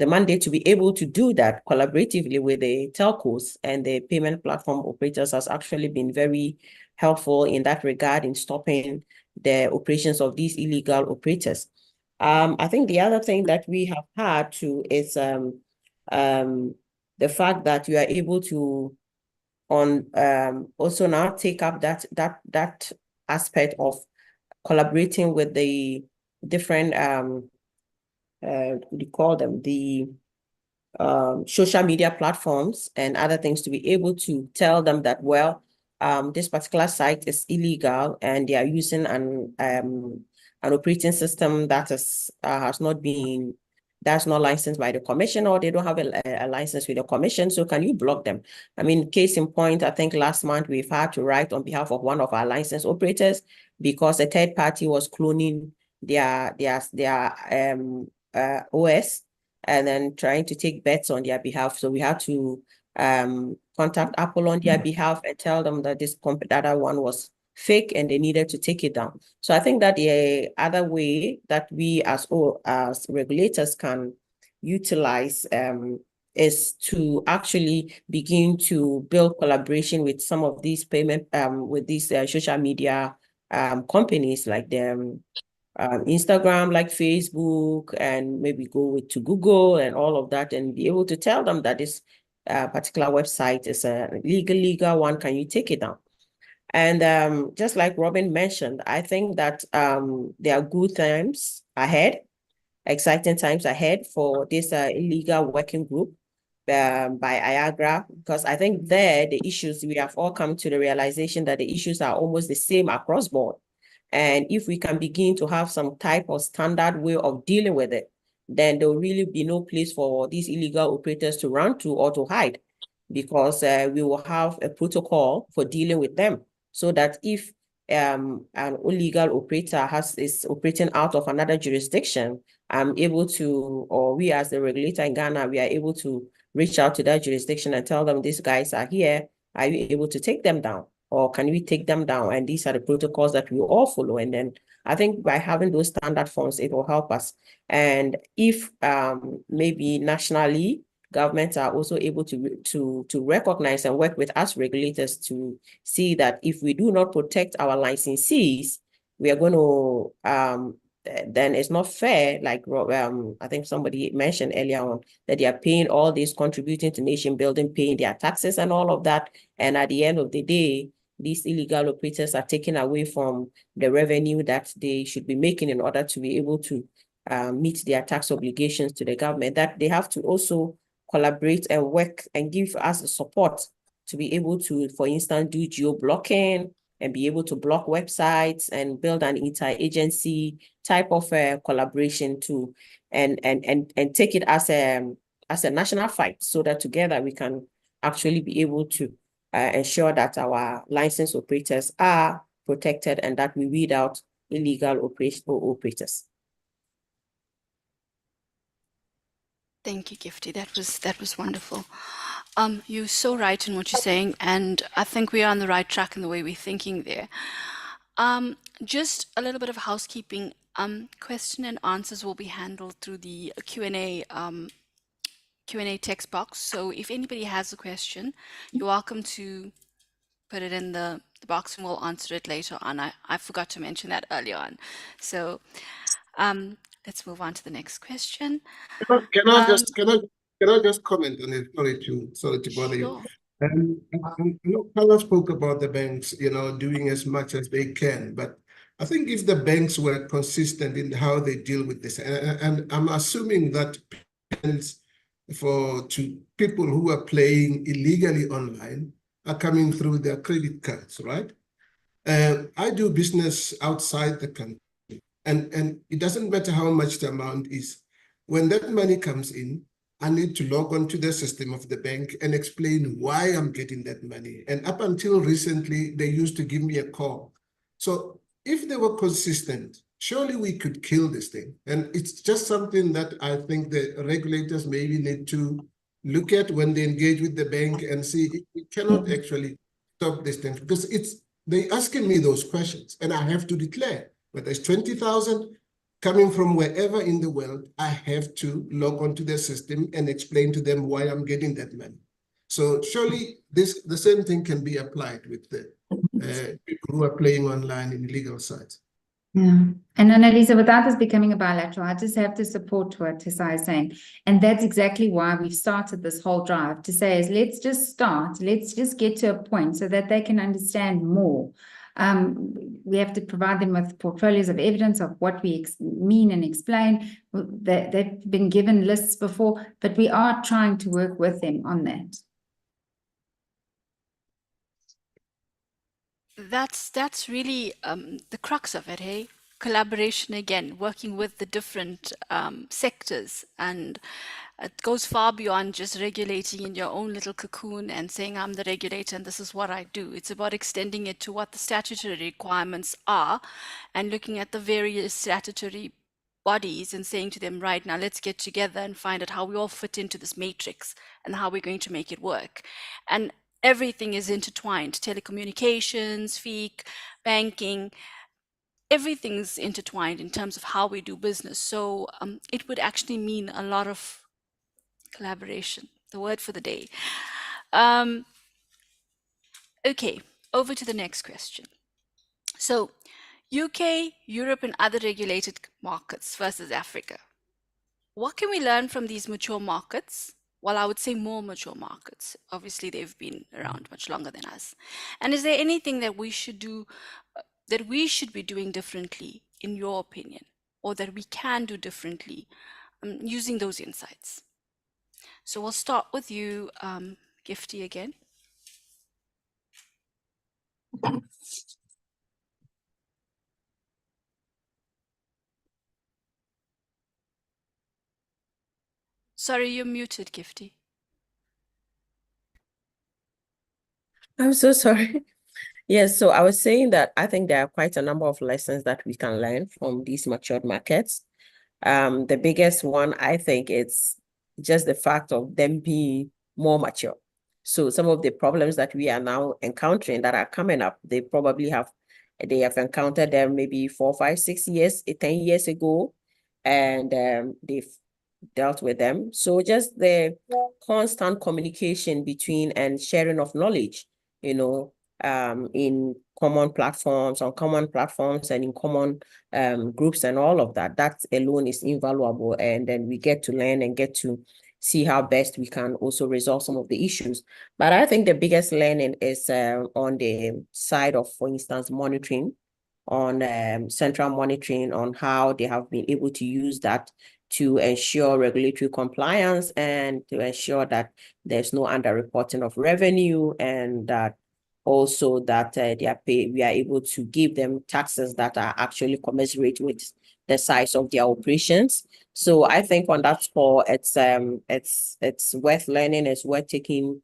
mandate to be able to do that collaboratively with the telcos and the payment platform operators has actually been very helpful in that regard in stopping the operations of these illegal operators. I think the other thing that we have had to is the fact that you are able to also now take up that aspect of collaborating with the different what do you call them, the social media platforms and other things, to be able to tell them that, well, this particular site is illegal and they are using an operating system that is that's not licensed by the commission, or they don't have a license with the commission. So can you block them? I mean, case in point, I think last month we've had to write on behalf of one of our licensed operators because a third party was cloning their OS and then trying to take bets on their behalf. So we had to contact Apple on their behalf and tell them that this other one was fake and they needed to take it down. So I think that the other way that we as regulators can utilize is to actually begin to build collaboration with some of these with these social media companies like Instagram, like Facebook, and maybe go to Google and all of that, and be able to tell them that this particular website is a legal one. Can you take it down? And just like Robin mentioned, I think that there are good times ahead, exciting times ahead for this illegal working group by IAGRA, because I think the issues, we have all come to the realization that the issues are almost the same across board. And if we can begin to have some type of standard way of dealing with it, then there will really be no place for these illegal operators to run to or to hide, because we will have a protocol for dealing with them, so that if an illegal operator is operating out of another jurisdiction, I'm able to, or we as the regulator in Ghana, we are able to reach out to that jurisdiction and tell them, these guys are here. Are you able to take them down? Or can we take them down? And these are the protocols that we all follow. And then I think by having those standard forms, it will help us. And if maybe nationally, governments are also able to recognize and work with us regulators to see that if we do not protect our licensees, we are going to then it's not fair. Like I think somebody mentioned earlier on that they are paying all this, contributing to nation building, paying their taxes and all of that. And at the end of the day, these illegal operators are taken away from the revenue that they should be making in order to be able to meet their tax obligations to the government. That they have to also collaborate and work and give us the support to be able to, for instance, do geo-blocking and be able to block websites and build an interagency type of collaboration to and take it as a national fight, so that together we can actually be able to ensure that our licensed operators are protected and that we weed out illegal operators. Thank you, Gifty. That was wonderful. You're so right in what you're saying, and I think we are on the right track in the way we're thinking there. Just a little bit of housekeeping. Question and answers will be handled through the Q&A text box. So if anybody has a question, you're welcome to put it in the box and we'll answer it later on. I forgot to mention that earlier on. So let's move on to the next question. Can I just comment on it? Sorry to bother you. I know Carla spoke about the banks, doing as much as they can, but I think if the banks were consistent in how they deal with this, and I'm assuming that to people who are playing illegally online are coming through their credit cards, right? I do business outside the country, and it doesn't matter how much the amount is. When that money comes in, I need to log on to the system of the bank and explain why I'm getting that money. And up until recently, they used to give me a call. So if they were consistent, surely we could kill this thing. And it's just something that I think the regulators maybe need to look at when they engage with the bank and see if we cannot actually stop this thing. Because they're asking me those questions and I have to declare whether it's 20,000, coming from wherever in the world, I have to log onto the system and explain to them why I'm getting that money. So surely the same thing can be applied with the people who are playing online in illegal sites. Yeah. And Annalisa, without this becoming a bilateral, I just have to support what Tesai is saying. And that's exactly why we've started this whole drive to say is let's just start, let's just get to a point so that they can understand more. We have to provide them with portfolios of evidence of what we mean and explain. They've been given lists before, but we are trying to work with them on that. That's really the crux of it, hey? Collaboration again, working with the different sectors, and it goes far beyond just regulating in your own little cocoon and saying I'm the regulator and this is what I do. It's about extending it to what the statutory requirements are and looking at the various statutory bodies and saying to them, right, now let's get together and find out how we all fit into this matrix and how we're going to make it work. And everything is intertwined: telecommunications, FEEC, banking, everything's intertwined in terms of how we do business. So it would actually mean a lot of collaboration, the word for the day. Okay, over to the next question. So UK, Europe, and other regulated markets versus Africa. What can we learn from these mature markets? Well, I would say more mature markets. Obviously, they've been around much longer than us. And is there anything that we should do, that we should be doing differently, in your opinion, or that we can do differently using those insights? So we'll start with you, Gifty, again. Sorry, you're muted, Gifty. I'm so sorry. Yes, so I was saying that I think there are quite a number of lessons that we can learn from these matured markets. The biggest one, I think, it's just the fact of them being more mature. So some of the problems that we are now encountering that are coming up, they have encountered them maybe 4, 5, 6 years, 10 years ago, and they've dealt with them. So just the constant communication between and sharing of knowledge, in common platforms, on common platforms, and in common groups and all of that. That alone is invaluable. And then we get to learn and get to see how best we can also resolve some of the issues. But I think the biggest learning is on the side of, for instance, monitoring, on central monitoring, on how they have been able to use that to ensure regulatory compliance and to ensure that there's no underreporting of revenue, and that also that we are able to give them taxes that are actually commensurate with the size of their operations. So I think on that score, it's worth learning. It's worth taking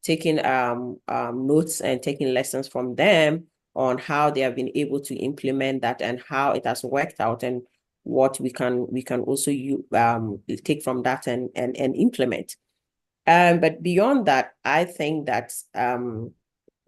notes and taking lessons from them on how they have been able to implement that and how it has worked out, and what we can also take from that and implement. But beyond that, I think that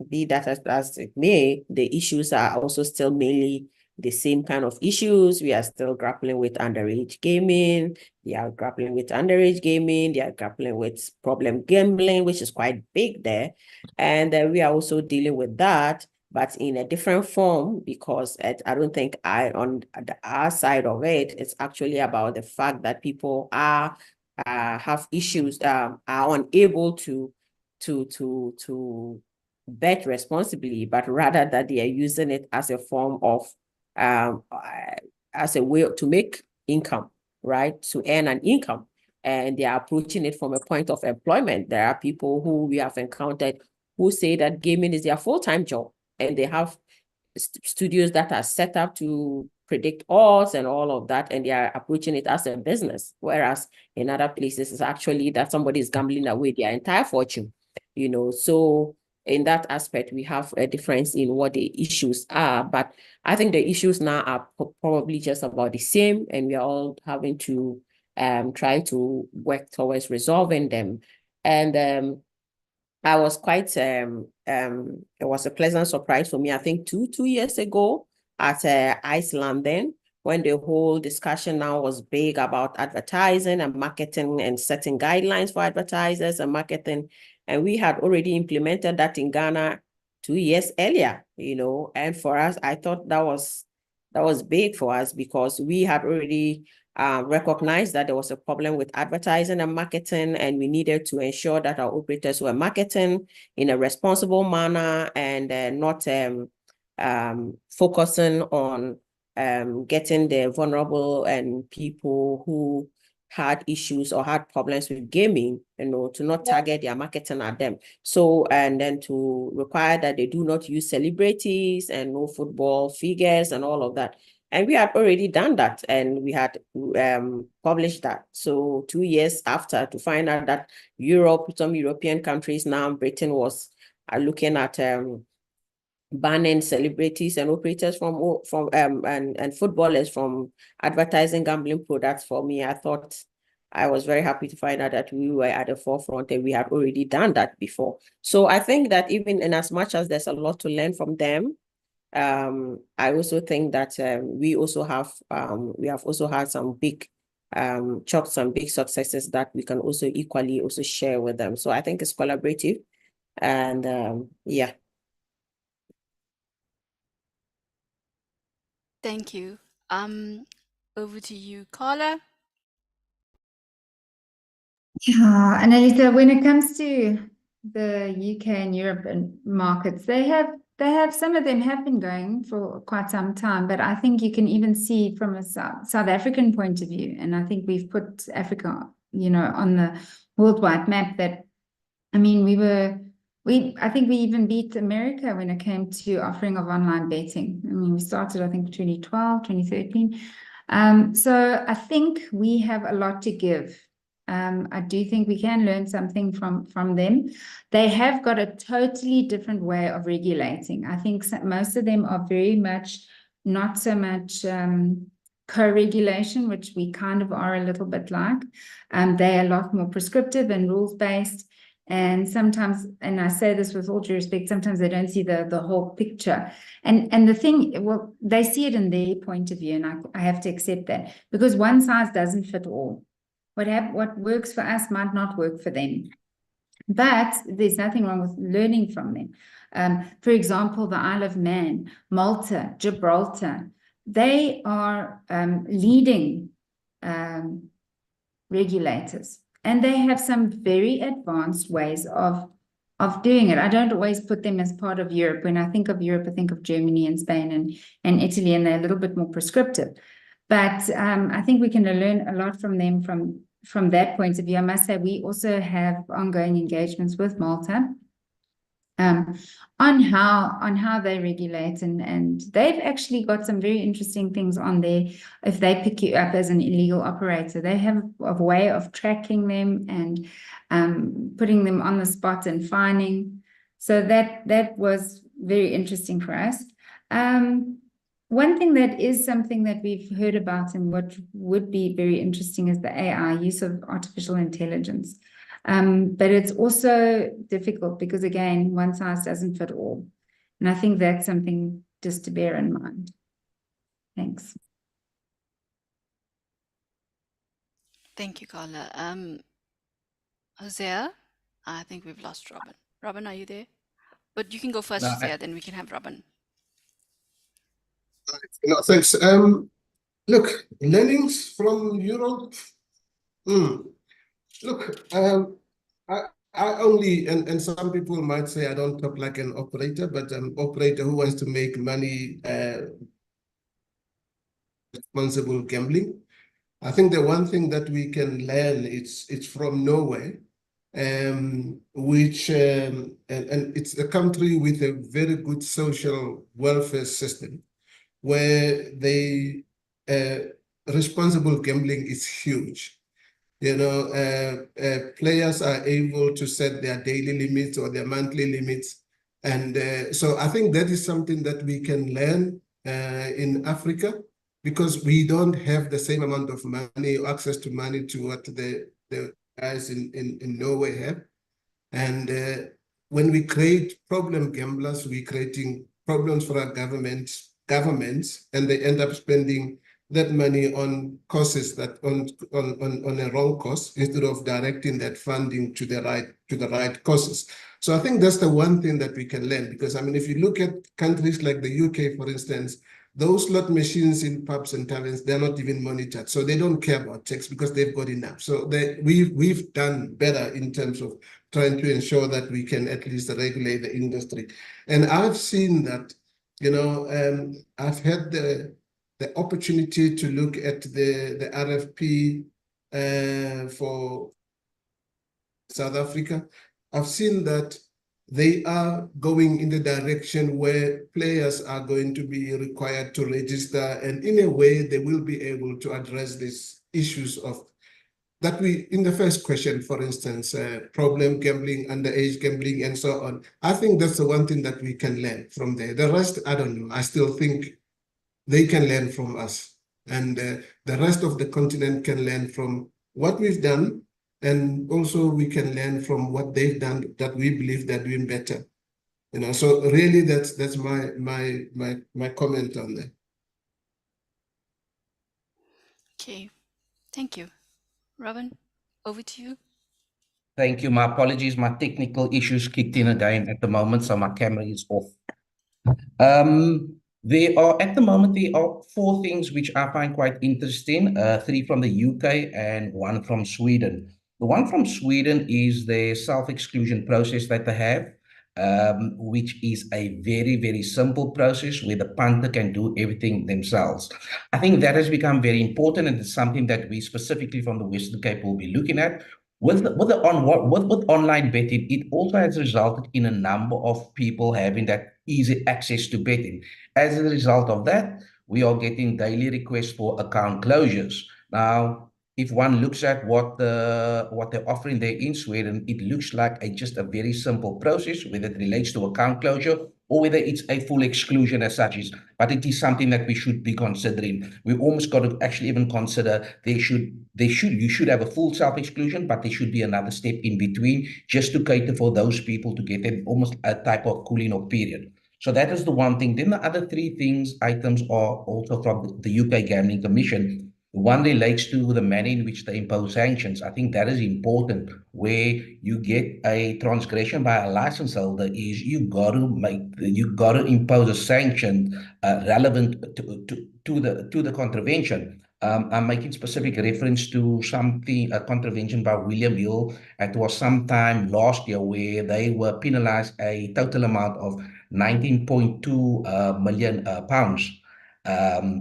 be that as it may, the issues are also still mainly the same kind of issues. We are still grappling with underage gaming. They are grappling with underage gaming. They are grappling with problem gambling, which is quite big there. And we are also dealing with that, but in a different form, because I don't think on our side of it, it's actually about the fact that people have issues, are unable to bet responsibly, but rather that they are using it as a form of as a way to make income, right? To earn an income. And they are approaching it from a point of employment. There are people who we have encountered who say that gaming is their full-time job, and they have studios that are set up to predict odds and all of that, and they are approaching it as a business. Whereas in other places, it's actually that somebody is gambling away their entire fortune, So in that aspect, we have a difference in what the issues are, but I think the issues now are probably just about the same, and we are all having to try to work towards resolving them. And I was quite, it was a pleasant surprise for me, I think two years ago at Iceland then, when the whole discussion now was big about advertising and marketing and setting guidelines for advertisers and marketing. And we had already implemented that in Ghana 2 years earlier, and for us, I thought that was big for us because we had already recognized that there was a problem with advertising and marketing, and we needed to ensure that our operators were marketing in a responsible manner and not focusing on getting the vulnerable and people who had issues or had problems with gaming, to not target their marketing at them. So, and then to require that they do not use celebrities and no football figures and all of that. And we had already done that, and we had published that. So 2 years after, to find out that some European countries now, Britain are looking at banning celebrities and operators and footballers from advertising gambling products. For me, I was very happy to find out that we were at the forefront and we had already done that before. So I think that even in as much as there's a lot to learn from them, I also think that we have also had some big chalked some big successes that we can also equally also share with them. So I think it's collaborative, and yeah. Thank you. Over to you, Carla. Yeah, Annalisa, when it comes to the UK and European markets, they have some of them have been going for quite some time, but I think you can even see from a South African point of view, and I think we've put Africa, on the worldwide map that, I mean, I think we even beat America when it came to offering of online betting. I mean, we started, I think, 2012, 2013. So I think we have a lot to give. I do think we can learn something from them. They have got a totally different way of regulating. I think most of them are very much, not so much co-regulation, which we kind of are a little bit like. They're a lot more prescriptive and rules-based. And sometimes, and I say this with all due respect, sometimes they don't see the whole picture. And the thing, well, they see it in their point of view, and I have to accept that, because one size doesn't fit all. What works for us might not work for them. But there's nothing wrong with learning from them. For example, the Isle of Man, Malta, Gibraltar, they are leading regulators. And they have some very advanced ways of doing it. I don't always put them as part of Europe. When I think of Europe, I think of Germany and Spain and Italy, and they're a little bit more prescriptive. But I think we can learn a lot from them from that point of view. I must say, we also have ongoing engagements with Malta on how they regulate, and they've actually got some very interesting things on there. If they pick you up as an illegal operator, they have a way of tracking them and putting them on the spot and fining. So that was very interesting for us. One thing that is something that we've heard about and what would be very interesting is the AI, use of artificial intelligence. But it's also difficult because, again, one size doesn't fit all. And I think that's something just to bear in mind. Thanks. Thank you, Carla. Hosea, I think we've lost Robin. Robin, are you there? But you can go first, No, Hosea, then we can have Robin. No, thanks. Look, learnings from Europe. Look, I only, and some people might say I don't talk like an operator, but an operator who wants to make money, responsible gambling. I think the one thing that we can learn, it's from Norway, which and it's a country with a very good social welfare system, where responsible gambling is huge. Players are able to set their daily limits or their monthly limits. And so I think that is something that we can learn in Africa, because we don't have the same amount of money or access to money to what the guys in Norway have. And when we create problem gamblers, we're creating problems for our governments, and they end up spending that money on courses that on a wrong course instead of directing that funding to the right courses. So I think that's the one thing that we can learn, because I mean, if you look at countries like the UK, for instance, those slot machines in pubs and taverns, they're not even monitored. So they don't care about tax because they've got enough. So we've done better in terms of trying to ensure that we can at least regulate the industry. And I've seen that, you know, I've had the opportunity to look at the RFP for South Africa. I've seen that they are going in the direction where players are going to be required to register, and in a way they will be able to address these issues of that we, in the first question, for instance, problem gambling, underage gambling, and so on. I think that's the one thing that we can learn from there. The rest, I don't know. I still think they can learn from us, and the rest of the continent can learn from what we've done, and also we can learn from what they've done that we believe they're doing better. You know, so really that's my comment on that. Okay, thank you. Robin, over to you. Thank you. My apologies. My technical issues kicked in again at the moment, so my camera is off. At the moment, there are 4 things which I find quite interesting, 3 from the UK and 1 from Sweden. The one from Sweden is the self-exclusion process that they have, which is a very, very simple process where the punter can do everything themselves. I think that has become very important, and it's something that we specifically from the Western Cape will be looking at. With online betting, it also has resulted in a number of people having that easy access to betting. As a result of that, we are getting daily requests for account closures. Now, if one looks at what they're offering there in Sweden, it looks like just a very simple process, whether it relates to account closure or whether it's a full exclusion as such. But it is something that we should be considering. We almost got to actually even consider you should have a full self-exclusion, but there should be another step in between just to cater for those people to get them almost a type of cooling off period. So that is the one thing. Then the other 3 items are also from the UK Gambling Commission. One relates to the manner in which they impose sanctions. I think that is important. Where you get a transgression by a license holder, is you got to impose a sanction relevant to the contravention. I'm making specific reference to a contravention by William Hill. It was sometime last year where they were penalized a total amount of 19.2 million pounds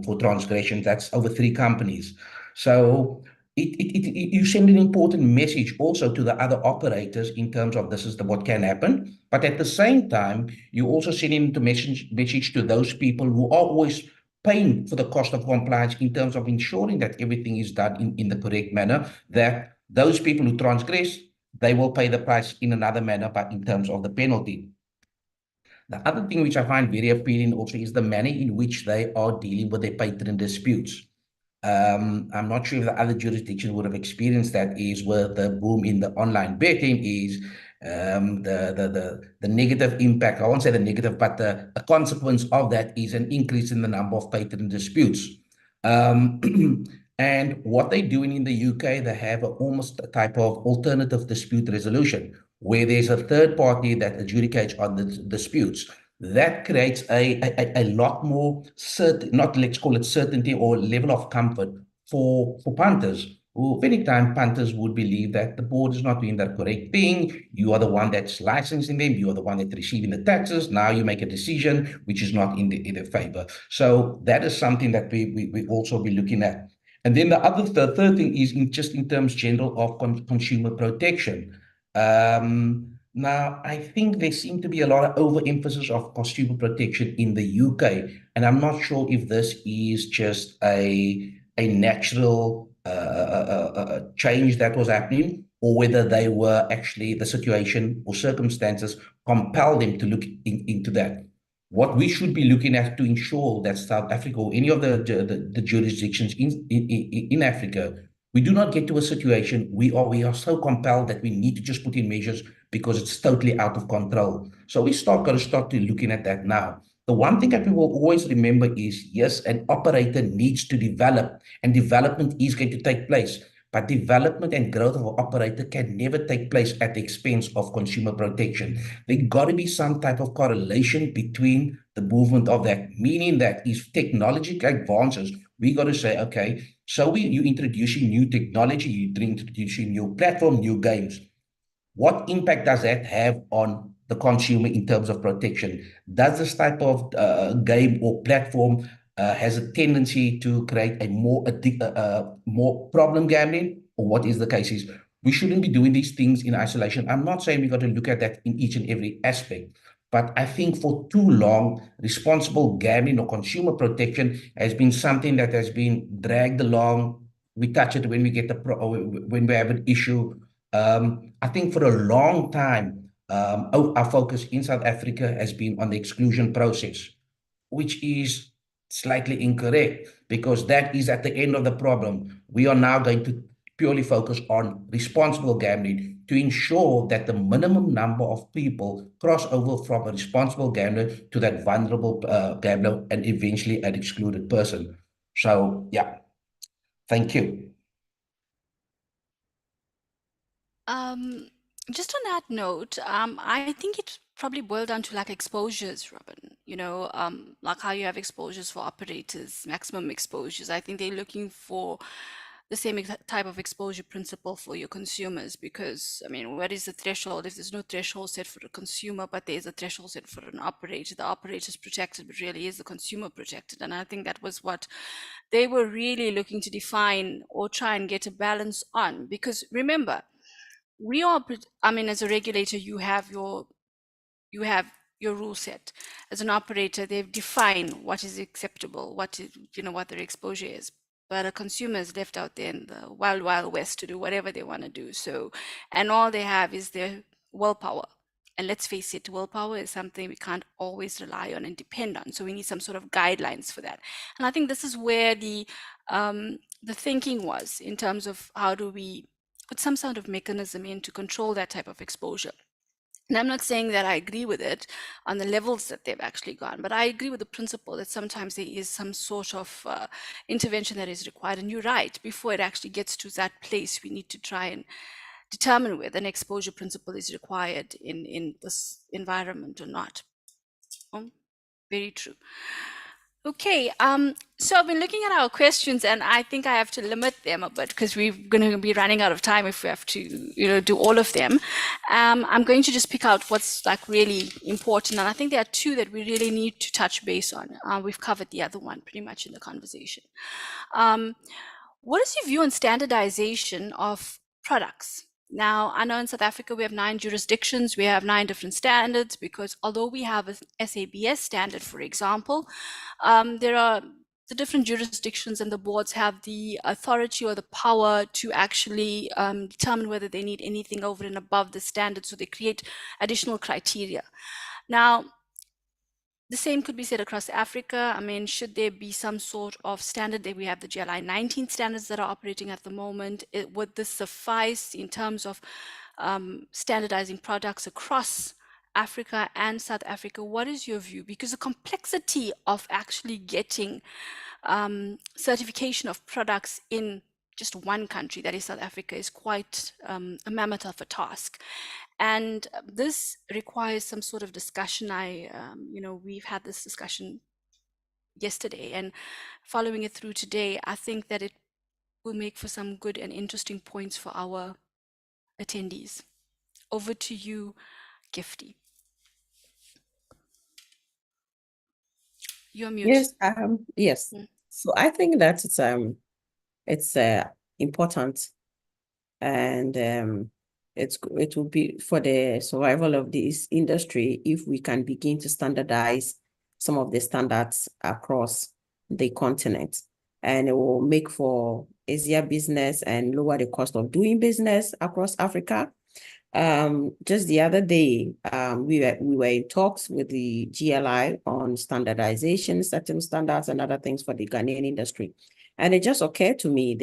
for transgression. That's over 3 companies. So you send an important message also to the other operators in terms of this is what can happen. But at the same time, you also send in the message to those people who are always paying for the cost of compliance in terms of ensuring that everything is done in the correct manner, that those people who transgress, they will pay the price in another manner, but in terms of the penalty. The other thing which I find very appealing also is the manner in which they are dealing with their patron disputes. I'm not sure if the other jurisdictions would have experienced that, is where the boom in the online betting is the negative impact. I won't say the negative, but the consequence of that is an increase in the number of patron disputes. And what they're doing in the UK, they have almost a type of alternative dispute resolution, where there's a third party that adjudicates on the disputes. That creates a lot more let's call it certainty or level of comfort for punters, who many times punters would believe that the board is not doing the correct thing. You are the one that's licensing them. You are the one that's receiving the taxes. Now you make a decision which is not in their favor. So that is something that we also be looking at. And then the third thing is in terms general of consumer protection. Now, I think there seemed to be a lot of overemphasis of consumer protection in the UK, and I'm not sure if this is just a natural change that was happening, or whether they were actually the situation or circumstances compel them to look into that. What we should be looking at to ensure that South Africa or any of the jurisdictions in Africa, we do not get to a situation we are so compelled that we need to just put in measures because it's totally out of control. So got to start looking at that now. The one thing that we will always remember is, yes, an operator needs to develop, and development is going to take place. But development and growth of an operator can never take place at the expense of consumer protection. There got to be some type of correlation between the movement of that, meaning that if technology advances, we got to say, okay, so you're introducing new technology, you're introducing new platform, new games. What impact does that have on the consumer in terms of protection? Does this type of game or platform has a tendency to create a more problem gambling, or what is the case? Is we shouldn't be doing these things in isolation. I'm not saying we got to look at that in each and every aspect, but I think for too long, responsible gambling or consumer protection has been something that has been dragged along. We touch it when we get when we have an issue. I think for a long time, our focus in South Africa has been on the exclusion process, which is slightly incorrect, because that is at the end of the problem. We are now going to purely focus on responsible gambling to ensure that the minimum number of people cross over from a responsible gambler to that vulnerable gambler and eventually an excluded person. So, yeah, thank you. Just on that note, I think it probably boiled down to like exposures, Robin. Like how you have exposures for operators, maximum exposures. I think they're looking for the same type of exposure principle for your consumers, because I mean, what is the threshold? If there's no threshold set for a consumer, but there's a threshold set for an operator, the operator is protected, but really is the consumer protected? And I think that was what they were really looking to define or try and get a balance on. Because remember, as a regulator, you have your rule set. As an operator, they define what is acceptable, what their exposure is. But a consumer is left out there in the wild, wild west to do whatever they want to do. So, and all they have is their willpower. And let's face it, willpower is something we can't always rely on and depend on. So we need some sort of guidelines for that. And I think this is where the thinking was, in terms of how do we put some sort of mechanism in to control that type of exposure. And I'm not saying that I agree with it on the levels that they've actually gone, but I agree with the principle that sometimes there is some sort of intervention that is required. And you're right, before it actually gets to that place, we need to try and determine whether an exposure principle is required in this environment or not. Very true. Okay, so I've been looking at our questions, and I think I have to limit them a bit because we're going to be running out of time if we have to, do all of them. I'm going to just pick out what's like really important, and I think there are two that we really need to touch base on. We've covered the other one pretty much in the conversation. What is your view on standardization of products? Now, I know in South Africa we have 9 jurisdictions, we have 9 different standards, because although we have a SABS standard, for example, there are the different jurisdictions, and the boards have the authority or the power to actually determine whether they need anything over and above the standard, so they create additional criteria. Now, the same could be said across Africa. I mean, should there be some sort of standard? That we have the GLI 19 standards that are operating at the moment. Would this suffice in terms of standardizing products across Africa and South Africa? What is your view? Because the complexity of actually getting certification of products in just one country, that is South Africa, is quite a mammoth of a task. And this requires some sort of discussion. We've had this discussion yesterday, and following it through today, I think that it will make for some good and interesting points for our attendees. Over to you, Gifty. You're mute. Yes, yes. So I think that it's important, and it will be for the survival of this industry if we can begin to standardize some of the standards across the continent, and it will make for easier business and lower the cost of doing business across Africa. Just the other day, we were in talks with the GLI on standardization, certain standards and other things for the Ghanaian industry. And it just occurred to me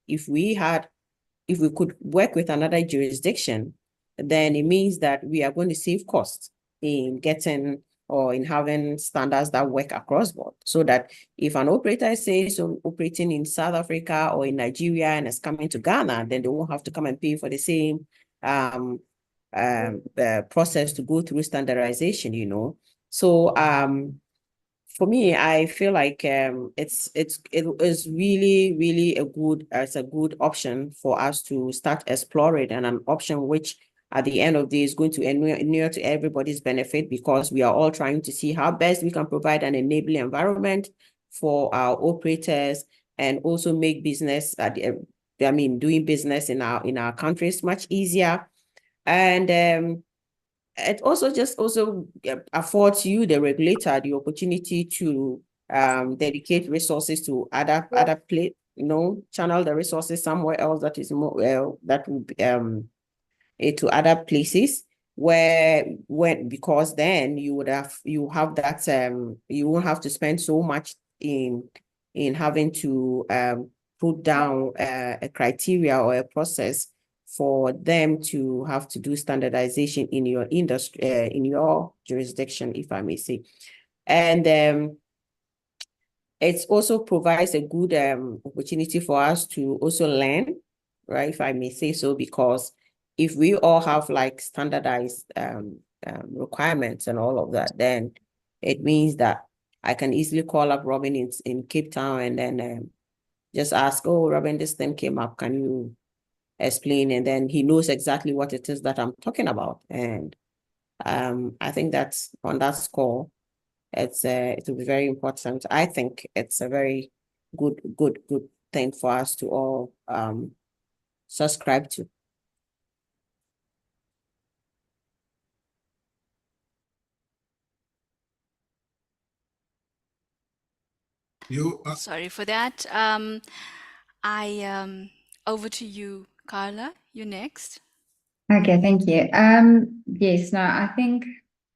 if we could work with another jurisdiction, then it means that we are going to save costs in getting or in having standards that work across board, so that if an operator says operating in South Africa or in Nigeria and is coming to Ghana, then they won't have to come and pay for the same process to go through standardization, you know. So for me, I feel like it is really a good option for us to start exploring, and an option which at the end of the day is going to inure to everybody's benefit, because we are all trying to see how best we can provide an enabling environment for our operators, and also make business doing business in our countries much easier. And it also affords you, the regulator, the opportunity to dedicate resources to other channel the resources somewhere else that is more that would to other places, because then you have that you won't have to spend so much in having to put down a criteria or a process for them to have to do standardization in your industry, in your jurisdiction, if I may say. And it also provides a good opportunity for us to also learn, right, if I may say so, because if we all have like standardized requirements and all of that, then it means that I can easily call up Robin in Cape Town and then just ask, oh, Robin, this thing came up, can you explain? And then he knows exactly what it is that I'm talking about. And I think that's on that score, it will be very important. I think it's a very good thing for us to all subscribe to. Sorry for that. Over to you, Carla. You're next. Okay, thank you. Yes, no, I think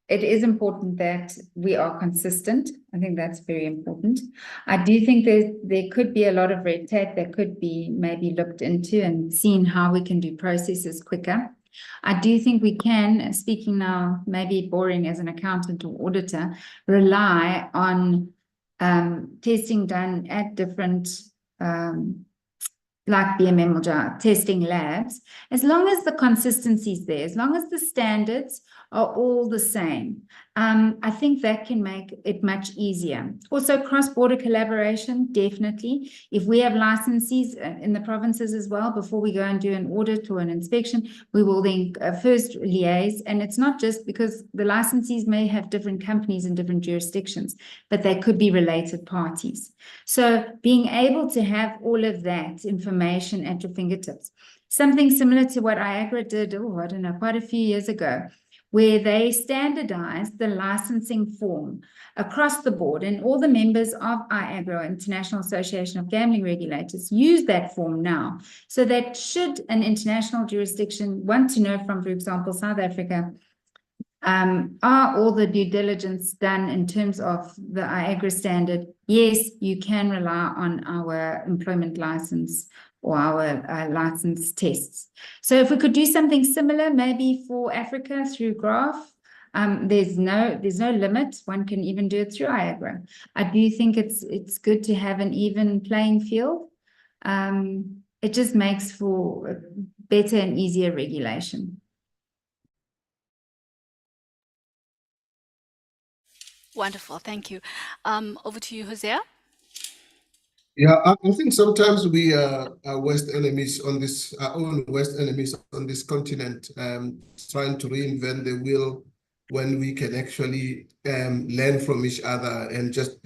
it is important that we are consistent. I think that's very important. I do think there could be a lot of red tape that could be maybe looked into and seen how we can do processes quicker. I do think we can, speaking now, maybe boring as an accountant or auditor, rely on testing done at different like BMM or testing labs, as long as the consistency is there, as long as the standards are all the same, I think that can make it much easier. Also, cross-border collaboration, definitely. If we have licensees in the provinces as well, before we go and do an audit or an inspection, we will then first liaise. And it's not just because the licensees may have different companies in different jurisdictions, but they could be related parties. So being able to have all of that information at your fingertips, something similar to what IAGRA did, I don't know, quite a few years ago, where they standardized the licensing form across the board, and all the members of IAGRA, International Association of Gambling Regulators, use that form now, so that should an international jurisdiction want to know from, for example, South Africa, are all the due diligence done in terms of the IAGRA standard? Yes, you can rely on our employment license or our license tests. So if we could do something similar, maybe for Africa through Graph, there's no limit. One can even do it through IAGRA. I do think it's good to have an even playing field. It just makes for better and easier regulation. Wonderful, thank you. Over to you, Hosea. Yeah, I think sometimes we are West enemies on this, our own West enemies on this continent, trying to reinvent the wheel when we can actually learn from each other and just,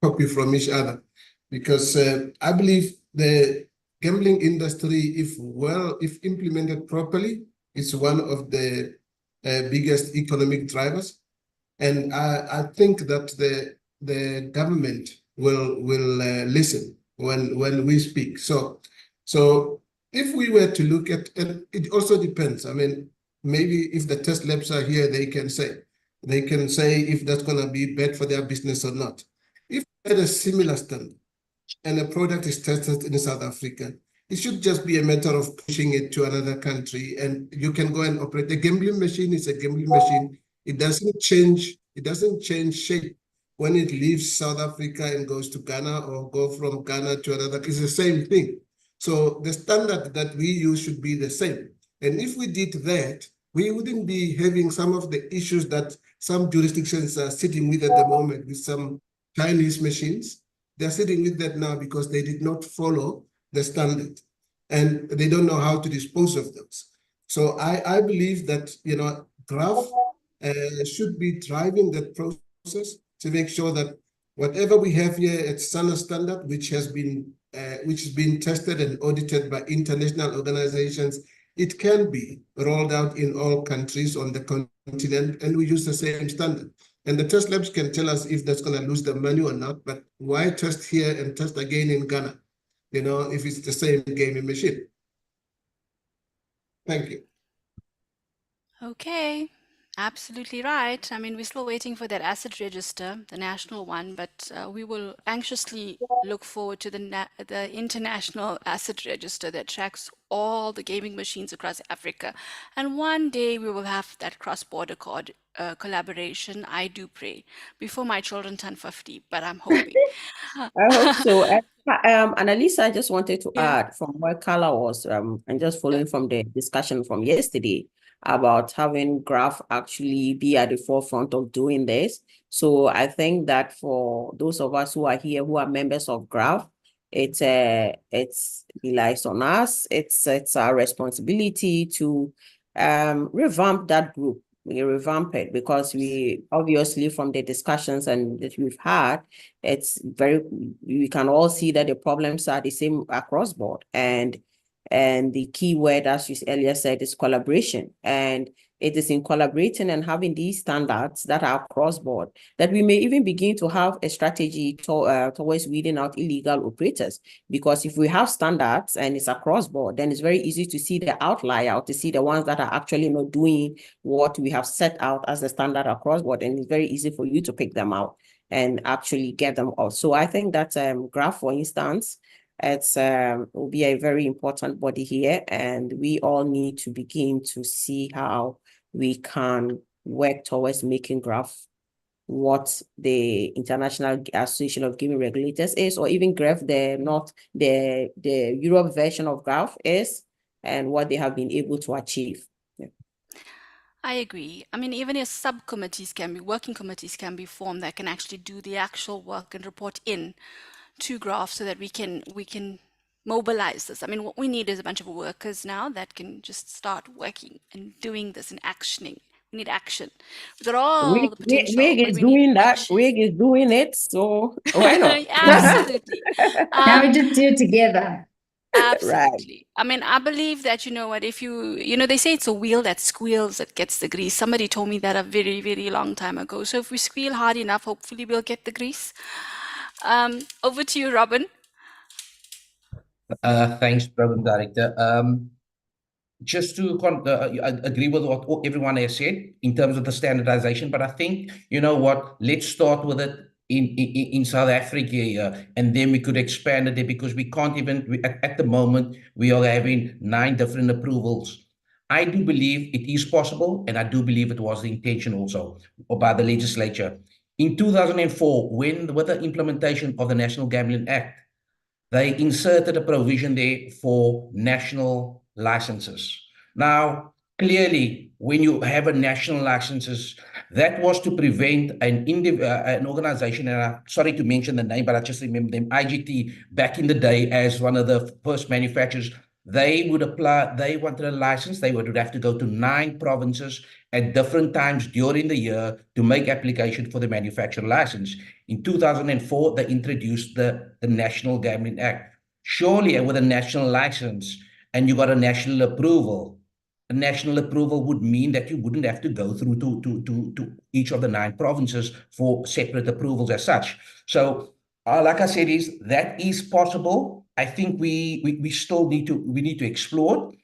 copy from each other. Because I believe the gambling industry, if implemented properly, is one of the biggest economic drivers. And I think that the government will listen when we speak. So if we were to look at, and it also depends. I mean, maybe if the test labs are here, they can say if that's going to be bad for their business or not. If they had a similar standard and a product is tested in South Africa, it should just be a matter of pushing it to another country, and you can go and operate. The gambling machine is a gambling machine. It doesn't change It doesn't change shape when it leaves South Africa and goes to Ghana, or go from Ghana to another. It's the same thing. So the standard that we use should be the same. And if we did that, we wouldn't be having some of the issues that some jurisdictions are sitting with at the moment with some Chinese machines. They're sitting with that now because they did not follow the standard and they don't know how to dispose of those. So I believe that, Graph should be driving that process to make sure that whatever we have here at SANA standard, which has been tested and audited by international organizations, it can be rolled out in all countries on the continent, and we use the same standard. And the test labs can tell us if that's going to lose the money or not, but why test here and test again in Ghana, if it's the same gaming machine? Thank you. Okay, absolutely right. I mean, we're still waiting for that asset register, the national one, but we will anxiously look forward to the international asset register that tracks all the gaming machines across Africa. And one day we will have that cross-border collaboration. I do pray before my children turn 50, but I'm hoping. I hope so. Annalisa, I just wanted to Yeah. add from where Carla was, and just following from the discussion from yesterday about having Graph actually be at the forefront of doing this. So I think that for those of us who are here who are members of Graph, it relies on us. It's our responsibility to revamp that group. We revamp it because we obviously from the discussions and that we've had, we can all see that the problems are the same across board. And the key word, as you earlier said, is collaboration. And it is in collaborating and having these standards that are cross board that we may even begin to have a strategy towards weeding out illegal operators. Because if we have standards and it's across board, then it's very easy to see the outlier, to see the ones that are actually not doing what we have set out as the standard across board. And it's very easy for you to pick them out and actually get them out. So I think that Graph, for instance, it's will be a very important body here, and we all need to begin to see how we can work towards making Graph what the International Association of Gaming Regulators is, or even Graph, the Europe version of Graph is, and what they have been able to achieve. Yeah. I agree. I mean, even if working committees can be formed that can actually do the actual work and report in to Graph so that we can mobilize this. I mean, what we need is a bunch of workers now that can just start working and doing this and actioning. We need action. We've got all the potential, Wig but is we need doing that. action. Wig is doing it, so why not? Absolutely. Now we just do it together. Absolutely. I mean, I believe that, if they say it's a wheel that squeals that gets the grease. Somebody told me that a very, very long time ago. So if we squeal hard enough, hopefully we'll get the grease. Over to you, Robin. Thanks, Program Director. Just to agree with what everyone has said in terms of the standardization, but I think, you know what, let's start with it in South Africa here, and then we could expand it there, because we can't even, at the moment, we are having 9 different approvals. I do believe it is possible, and I do believe it was the intention also by the legislature. In 2004, with the implementation of the National Gambling Act, they inserted a provision there for national licenses. Now, clearly, when you have a national licenses, that was to prevent an organization, and I'm sorry to mention the name, but I just remember them, IGT, back in the day as one of the first manufacturers. They would apply, they wanted a license, they would have to go to 9 provinces at different times during the year to make application for the manufacturer license. In 2004, they introduced the National Gambling Act. Surely with a national license and you got a national approval would mean that you wouldn't have to go through to each of the 9 provinces for separate approvals as such. So like I said, that is possible. I think we still need to explore it,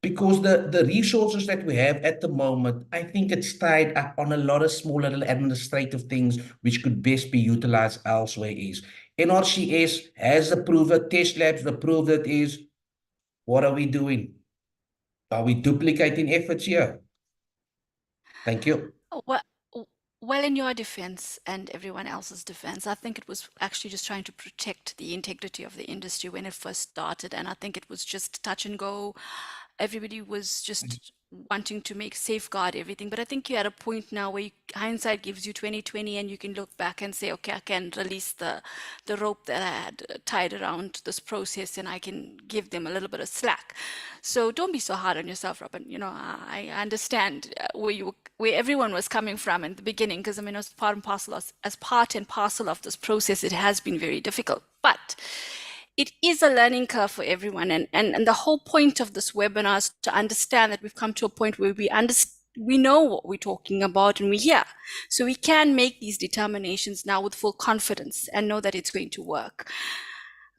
because the resources that we have at the moment, I think it's tied up on a lot of small little administrative things which could best be utilized elsewhere. NRCS has approved it, test labs approved it. What are we doing? Are we duplicating efforts here? Thank you. well, in your defense and everyone else's defense, I think it was actually just trying to protect the integrity of the industry when it first started. And I think it was just touch and go. Everybody was just wanting to make safeguard everything. But I think you're at a point now where hindsight gives you 2020 and you can look back and say, okay, I can release the rope that I had tied around this process and I can give them a little bit of slack. So don't be so hard on yourself, Robin. You know, I understand where everyone was coming from in the beginning, because I mean, as part and parcel of this process, it has been very difficult. But it is a learning curve for everyone. And the whole point of this webinar is to understand that we've come to a point where we know what we're talking about and we're here. So we can make these determinations now with full confidence and know that it's going to work.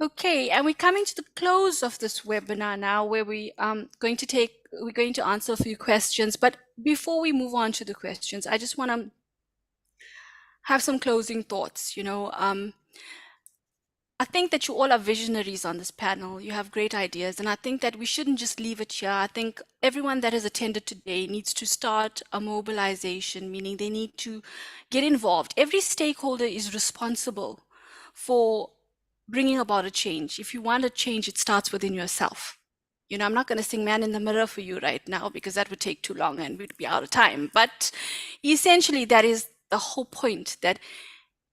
Okay, and we're coming to the close of this webinar now, where we're going to answer a few questions. But before we move on to the questions, I just want to have some closing thoughts. You know, I think that you all are visionaries on this panel. You have great ideas, and I think that we shouldn't just leave it here. I think everyone that has attended today needs to start a mobilization, meaning they need to get involved. Every stakeholder is responsible for bringing about a change. If you want a change, it starts within yourself. You know, I'm not going to sing Man in the Mirror for you right now because that would take too long and we'd be out of time. But essentially, that is the whole point, that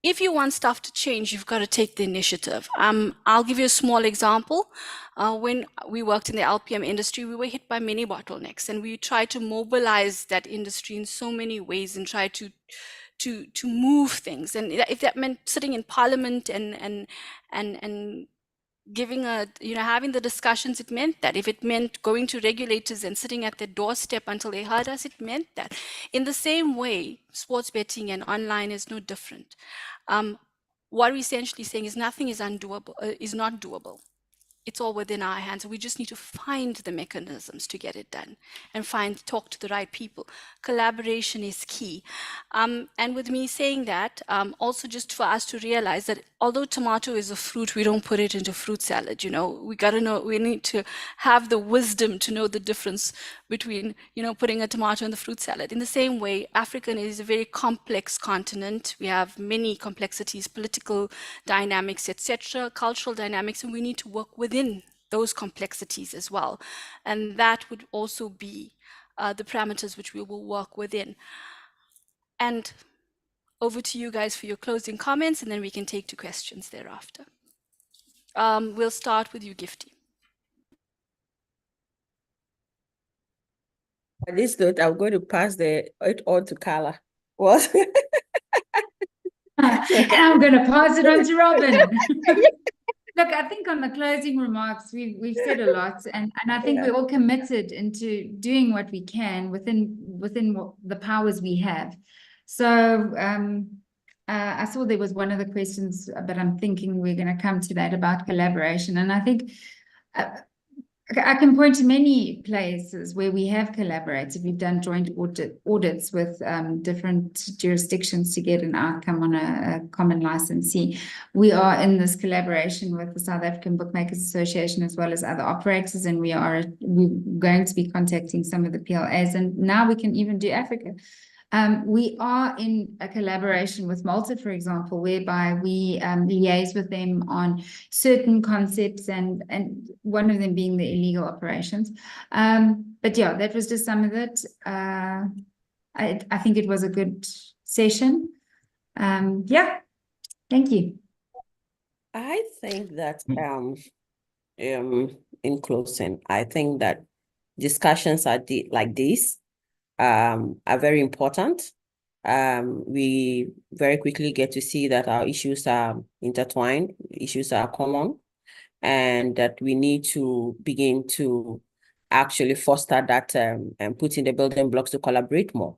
if you want stuff to change, you've got to take the initiative. I'll give you a small example. When we worked in the LPM industry, we were hit by many bottlenecks, and we tried to mobilize that industry in so many ways and try to move things. And if that meant sitting in parliament and giving having the discussions, it meant that. If it meant going to regulators and sitting at their doorstep until they heard us, it meant that. In the same way, sports betting and online is no different. What we're essentially saying is nothing is undoable, is not doable. It's all within our hands. We just need to find the mechanisms to get it done and talk to the right people. Collaboration is key. And with me saying that, also just for us to realize that although tomato is a fruit, we don't put it into fruit salad. You know, we got to know, we need to have the wisdom to know the difference between, putting a tomato in the fruit salad. In the same way, Africa is a very complex continent. We have many complexities, political dynamics, etc., cultural dynamics, and we need to work within those complexities as well. And that would also be the parameters which we will work within. And over to you guys for your closing comments, and then we can take to questions thereafter. We'll start with you, Gifty. On this note, I'm going to pass it on to Carla. What? And I'm going to pass it on to Robin. Look, I think on the closing remarks, we've said a lot, and I think we're all committed into doing what we can within the powers we have. So I saw there was one of the questions, but I'm thinking we're going to come to that about collaboration, and I think I can point to many places where we have collaborated. We've done joint audits with different jurisdictions to get an outcome on a common licensee. We are in this collaboration with the South African Bookmakers Association as well as other operators, and we're going to be contacting some of the PLAs, and now we can even do Africa. We are in a collaboration with Malta, for example, whereby we liaise with them on certain concepts, and one of them being the illegal operations. But yeah, that was just some of it. I think it was a good session. Yeah, thank you. I think that in closing, I think that discussions like this are very important. We very quickly get to see that our issues are intertwined, issues are common, and that we need to begin to actually foster that and put in the building blocks to collaborate more.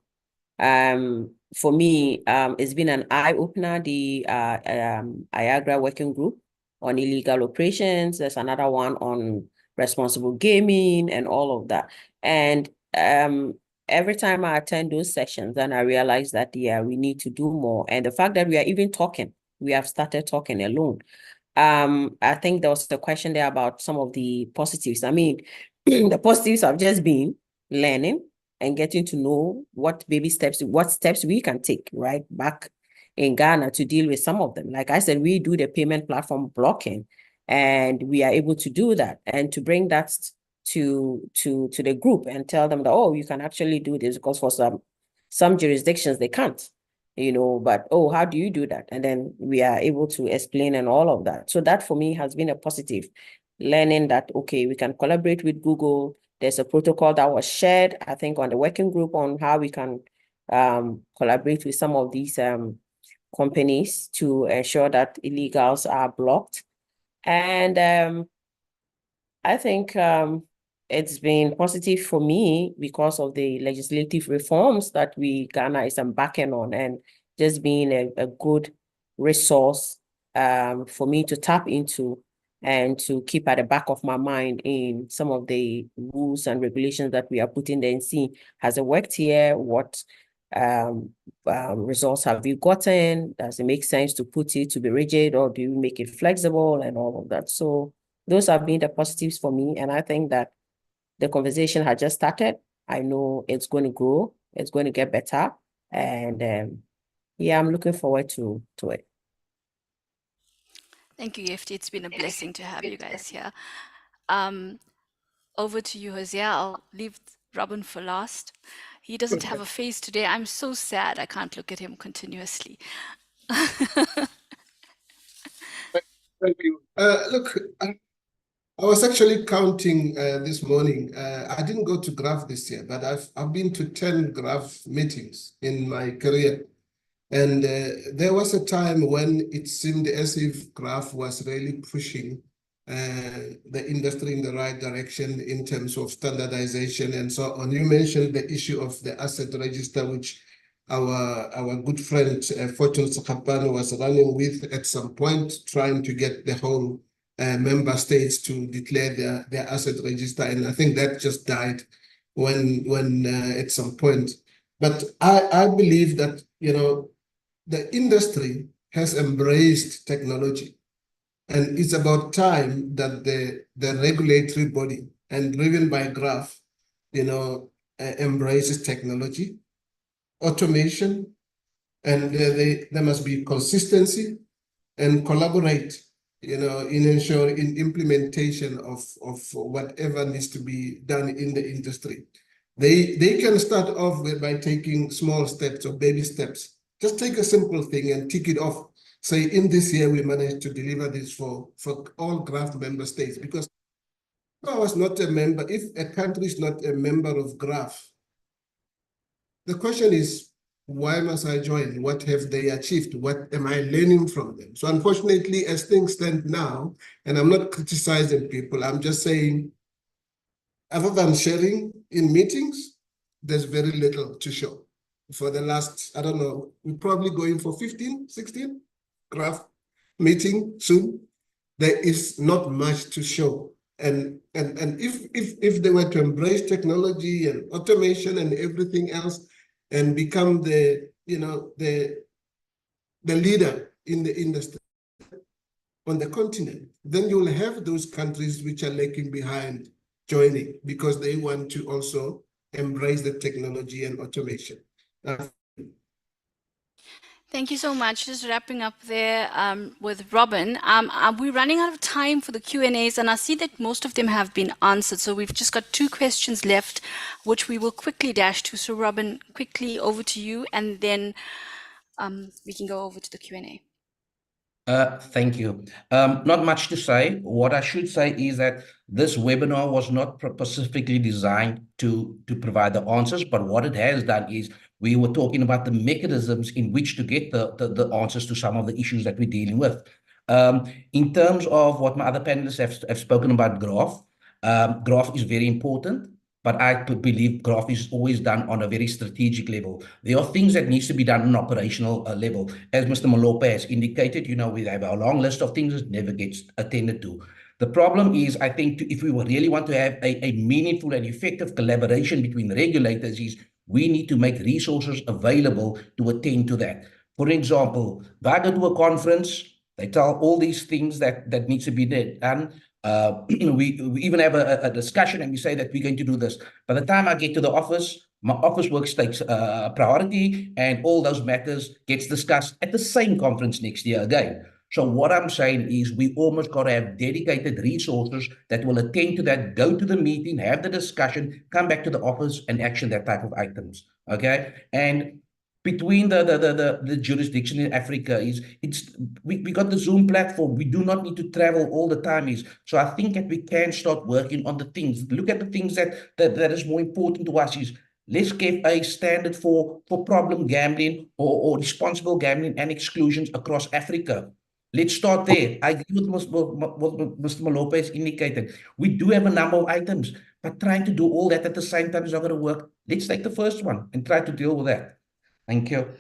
For me, it's been an eye-opener, the IAGRA working group on illegal operations. There's another one on responsible gaming and all of that. And every time I attend those sessions, then I realize that, we need to do more. And the fact that we are even talking, we have started talking alone. I think there was a question there about some of the positives. I mean, the positives have just been learning, and getting to know what steps we can take, right, back in Ghana to deal with some of them. Like I said, we do the payment platform blocking, and we are able to do that and to bring that to the group and tell them that, oh, you can actually do this, because for some jurisdictions they can't, but oh, how do you do that? And then we are able to explain and all of that. So that for me has been a positive, learning that, okay, we can collaborate with Google. There's a protocol that was shared, I think, on the working group on how we can collaborate with some of these companies to ensure that illegals are blocked. And I think it's been positive for me because of the legislative reforms that Ghana is embarking on, and just being a good resource for me to tap into and to keep at the back of my mind in some of the rules and regulations that we are putting there, and see, has it worked here? What results have you gotten? Does it make sense to put it to be rigid, or do you make it flexible and all of that? So those have been the positives for me. And I think that the conversation had just started. I know it's going to grow. It's going to get better. And yeah, I'm looking forward to it. Thank you, Yefti. It's been a blessing to have you guys here. Over to you, Hosea. I'll leave Robin for last. He doesn't have a face today. I'm so sad. I can't look at him continuously. Thank you. Look, I was actually counting this morning. I didn't go to GRAF this year, but I've been to 10 GRAF meetings in my career. And there was a time when it seemed as if GRAF was really pushing the industry in the right direction in terms of standardization and so on. You mentioned the issue of the asset register, which our good friend Fortune Sakapano was running with at some point, trying to get the whole member states to declare their asset register. And I think that just died when at some point. But I believe that, the industry has embraced technology, and it's about time that the regulatory body, and driven by GRAF, embraces technology, automation, and there must be consistency and collaborate, in implementation of whatever needs to be done in the industry. They can start off by taking small steps or baby steps. Just take a simple thing and tick it off. Say, in this year, we managed to deliver this for all GRAF member states. Because if I was not a member, if a country is not a member of GRAF, the question is, why must I join? What have they achieved? What am I learning from them? So unfortunately, as things stand now, and I'm not criticizing people, I'm just saying, other than sharing in meetings, there's very little to show. For the last, I don't know, we're probably going for 15, 16 GRAF meeting soon. There is not much to show. And if they were to embrace technology and automation and everything else and become the leader in the industry on the continent, then you will have those countries which are lagging behind joining, because they want to also embrace the technology and automation. Thank you so much. Just wrapping up there with Robin. We're running out of time for the Q&As, and I see that most of them have been answered. So we've just got 2 questions left, which we will quickly dash to. So Robin, quickly over to you, and then we can go over to the Q&A. Thank you. Not much to say. What I should say is that this webinar was not specifically designed to provide the answers, but what it has done is we were talking about the mechanisms in which to get the answers to some of the issues that we're dealing with. In terms of what my other panelists have spoken about GRAF, GRAF is very important. But I believe GRAF is always done on a very strategic level. There are things that needs to be done on an operational level. As Mr. Malope has indicated, we have a long list of things that never gets attended to. The problem is, I think, if we really want to have a meaningful and effective collaboration between regulators, is we need to make resources available to attend to that. For example, if I go to a conference, they tell all these things that needs to be done. We even have a discussion and we say that we're going to do this. By the time I get to the office, my office work takes priority, and all those matters gets discussed at the same conference next year again. So what I'm saying is we almost got to have dedicated resources that will attend to that, go to the meeting, have the discussion, come back to the office and action that type of items. Okay. And between the jurisdiction in Africa we got the Zoom platform. We do not need to travel all the time. So I think that we can start working on the things. Look at the things that is more important to us is let's give a standard for problem gambling or responsible gambling and exclusions across Africa. Let's start there. I agree with what Mr. Malope has indicated. We do have a number of items, but trying to do all that at the same time is not going to work. Let's take the first one and try to deal with that. Thank you.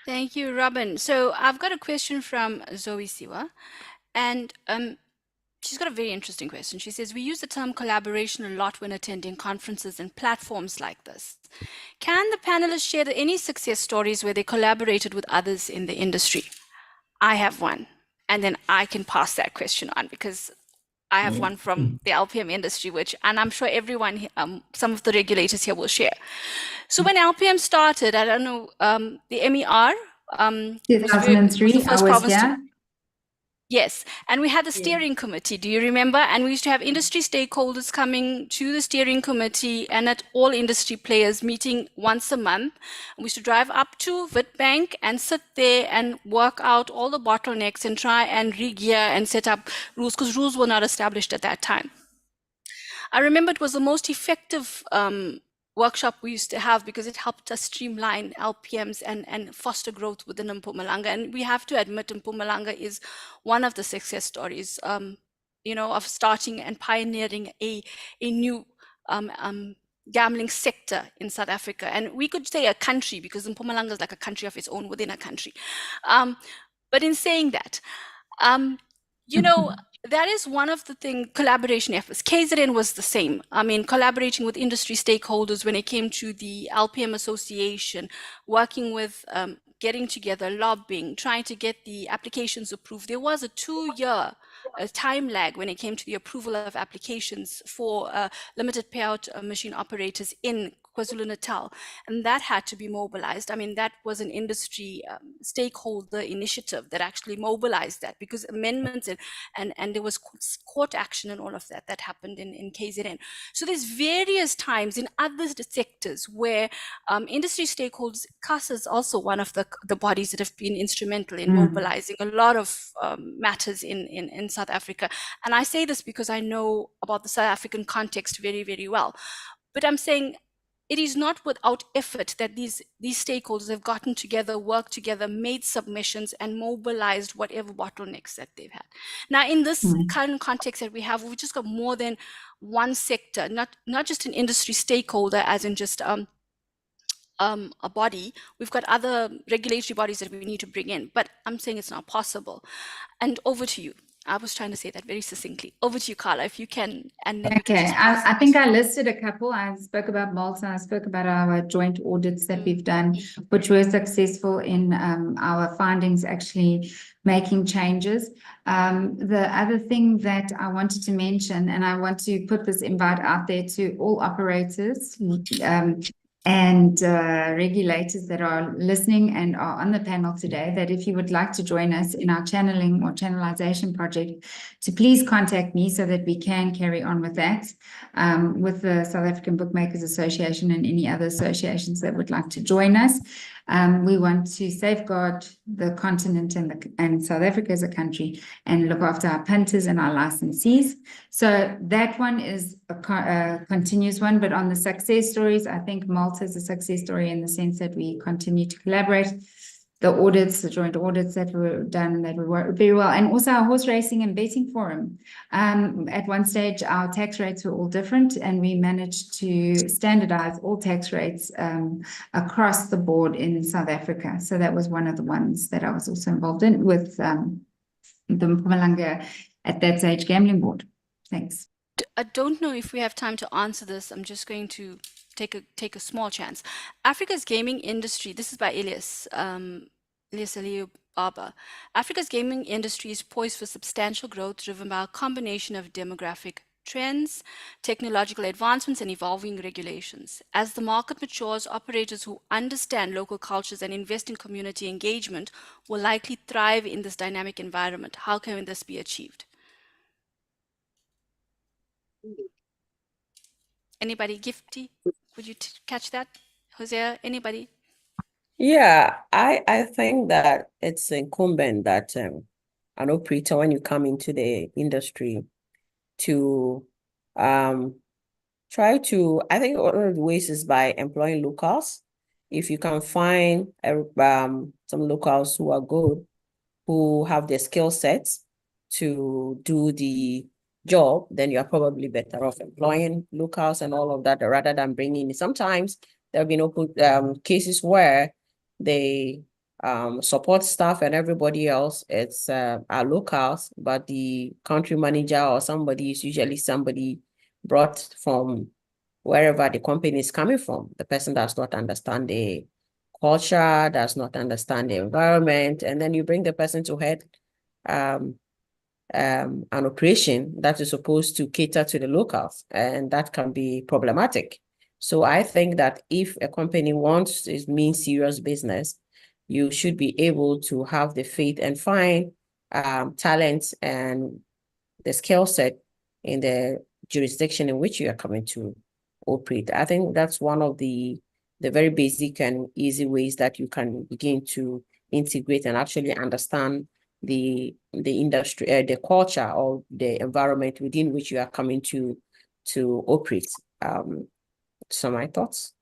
Thank you, Robin. So I've got a question from Zoe Siwa, and she's got a very interesting question. She says, we use the term collaboration a lot when attending conferences and platforms like this. Can the panelists share any success stories where they collaborated with others in the industry? I have one, and then I can pass that question on because I have one from the LPM industry, and I'm sure everyone, some of the regulators here will share. So when LPM started, I don't know, the MER was the 2003, first I was province here. Yes, and we had the steering committee, do you remember? And we used to have industry stakeholders coming to the steering committee and at all industry players meeting once a month. We used to drive up to Witbank and sit there and work out all the bottlenecks and try and re-gear and set up rules, because rules were not established at that time. I remember it was the most effective workshop we used to have because it helped us streamline LPMs and foster growth within Mpumalanga. And we have to admit Mpumalanga is one of the success stories, of starting and pioneering a new gambling sector in South Africa. And we could say a country because Mpumalanga is like a country of its own within a country. But in saying that, that is one of the collaboration efforts. KZN was the same. I mean, collaborating with industry stakeholders when it came to the LPM association, working with, getting together, lobbying, trying to get the applications approved. There was a 2-year time lag when it came to the approval of applications for limited payout machine operators in KwaZulu-Natal, and that had to be mobilized. I mean, that was an industry stakeholder initiative that actually mobilized that because amendments and there was court action and all of that happened in KZN. So there's various times in other sectors where industry stakeholders, CASA is also one of the bodies that have been instrumental in mobilizing a lot of matters in South Africa. And I say this because I know about the South African context very, very well. But I'm saying it is not without effort that these stakeholders have gotten together, worked together, made submissions, and mobilized whatever bottlenecks that they've had. Now, in this current context that we have, we've just got more than one sector, not just an industry stakeholder, as in just a body. We've got other regulatory bodies that we need to bring in, but I'm saying it's not possible. And over to you. I was trying to say that very succinctly. Over to you, Carla, if you can. And then Okay, I think I listed a couple. I spoke about Malta. I spoke about our joint audits that we've done, which were successful in our findings actually making changes. The other thing that I wanted to mention, and I want to put this invite out there to all operators and regulators that are listening and are on the panel today, that if you would like to join us in our channeling or channelization project, to please contact me so that we can carry on with that, with the South African Bookmakers Association and any other associations that would like to join us. We want to safeguard the continent and South Africa as a country and look after our punters and our licensees. So that one is a continuous one, but on the success stories, I think Malta is a success story in the sense that we continue to collaborate. The audits, the joint audits that were done, that worked very well. And also our horse racing and betting forum. At one stage, our tax rates were all different and we managed to standardize all tax rates across the board in South Africa. So that was one of the ones that I was also involved in with the Mpumalanga at that stage gambling board. Thanks. I don't know if we have time to answer this. I'm just going to take a small chance. Africa's gaming industry, this is by Elias Aliou Barber. Africa's gaming industry is poised for substantial growth driven by a combination of demographic trends, technological advancements, and evolving regulations. As the market matures, operators who understand local cultures and invest in community engagement will likely thrive in this dynamic environment. How can this be achieved? Anybody? Gifty? Would you catch that? Hosea? Anybody? Yeah, I think that it's incumbent that an operator, when you come into the industry, to try to, I think one of the ways is by employing locals. If you can find some locals who are good, who have the skill sets to do the job, then you're probably better off employing locals and all of that rather than bringing. Sometimes there have been cases where they support staff and everybody else, it's our locals, but the country manager or somebody is usually somebody brought from wherever the company is coming from. The person does not understand the culture, does not understand the environment, and then you bring the person to head an operation that is supposed to cater to the locals, and that can be problematic. So I think that if a company wants to mean serious business, you should be able to have the faith and find talents and the skill set in the jurisdiction in which you are coming to operate. I think that's one of the very basic and easy ways that you can begin to integrate and actually understand the industry, the culture or the environment within which you are coming to operate. So my thoughts.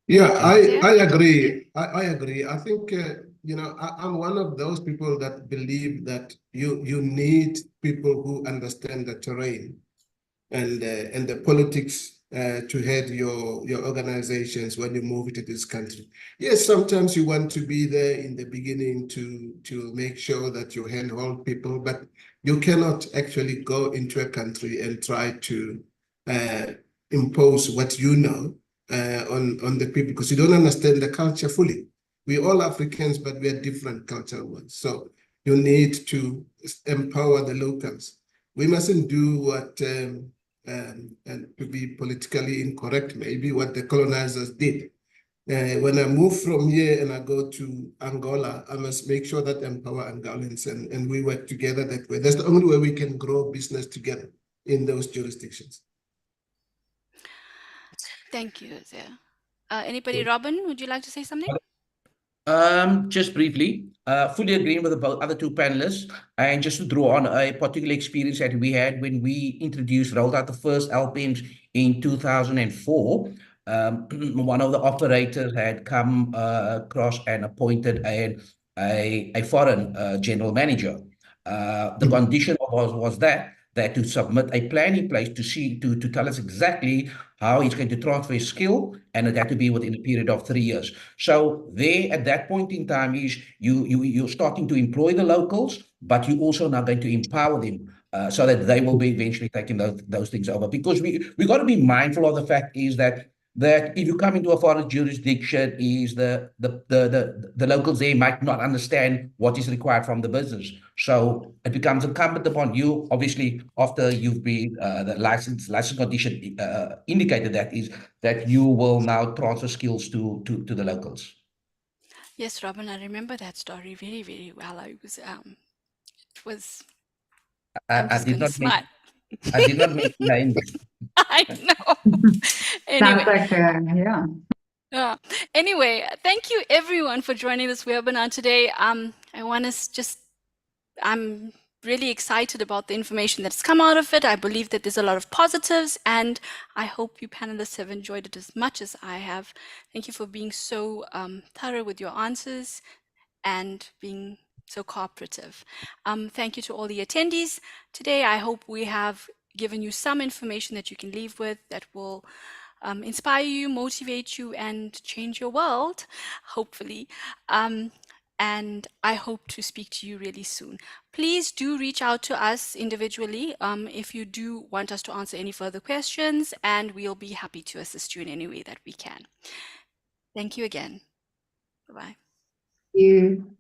Yeah, I agree. I agree. I think, I'm one of those people that believe that you need people who understand the terrain and the politics to head your organizations when you move into this country. Yes, sometimes you want to be there in the beginning to make sure that you handhold people, but you cannot actually go into a country and try to impose what you know on the people, because you don't understand the culture fully. We're all Africans, but we are different cultural ones. So you need to empower the locals. We mustn't do what and to be politically incorrect, maybe what the colonizers did. When I move from here and I go to Angola, I must make sure that I empower Angolans and we work together that way. That's the only way we can grow business together in those jurisdictions. Thank you, Hosea. Anybody? Robin, would you like to say something? Just briefly, fully agreeing with the other two panelists, and just to draw on a particular experience that we had when we rolled out the first LPMs in 2004. One of the operators had come across and appointed a foreign general manager. The condition was that to submit a plan in place to tell us exactly how he's going to transfer his skill, and it had to be within a period of 3 years. So there, at that point in time, is you're starting to employ the locals, but you're also now going to empower them so that they will be eventually taking those things over. Because we got to be mindful of the fact is that if you come into a foreign jurisdiction, is the locals there might not understand what is required from the business. So it becomes incumbent upon you, obviously, after you've been the license condition indicated that you will now transfer skills to the locals. Yes, Robin, I remember that story very, very well. It was. I'm just going to smile. I did not make names. I know. Anyway. Sounds like, yeah. Anyway, thank you everyone for joining this webinar today. I'm really excited about the information that's come out of it. I believe that there's a lot of positives, and I hope you panelists have enjoyed it as much as I have. Thank you for being so thorough with your answers and being so cooperative. Thank you to all the attendees today. I hope we have given you some information that you can leave with that will inspire you, motivate you, and change your world, hopefully. And I hope to speak to you really soon. Please do reach out to us individually if you do want us to answer any further questions, and we'll be happy to assist you in any way that we can. Thank you again. Bye-bye. You.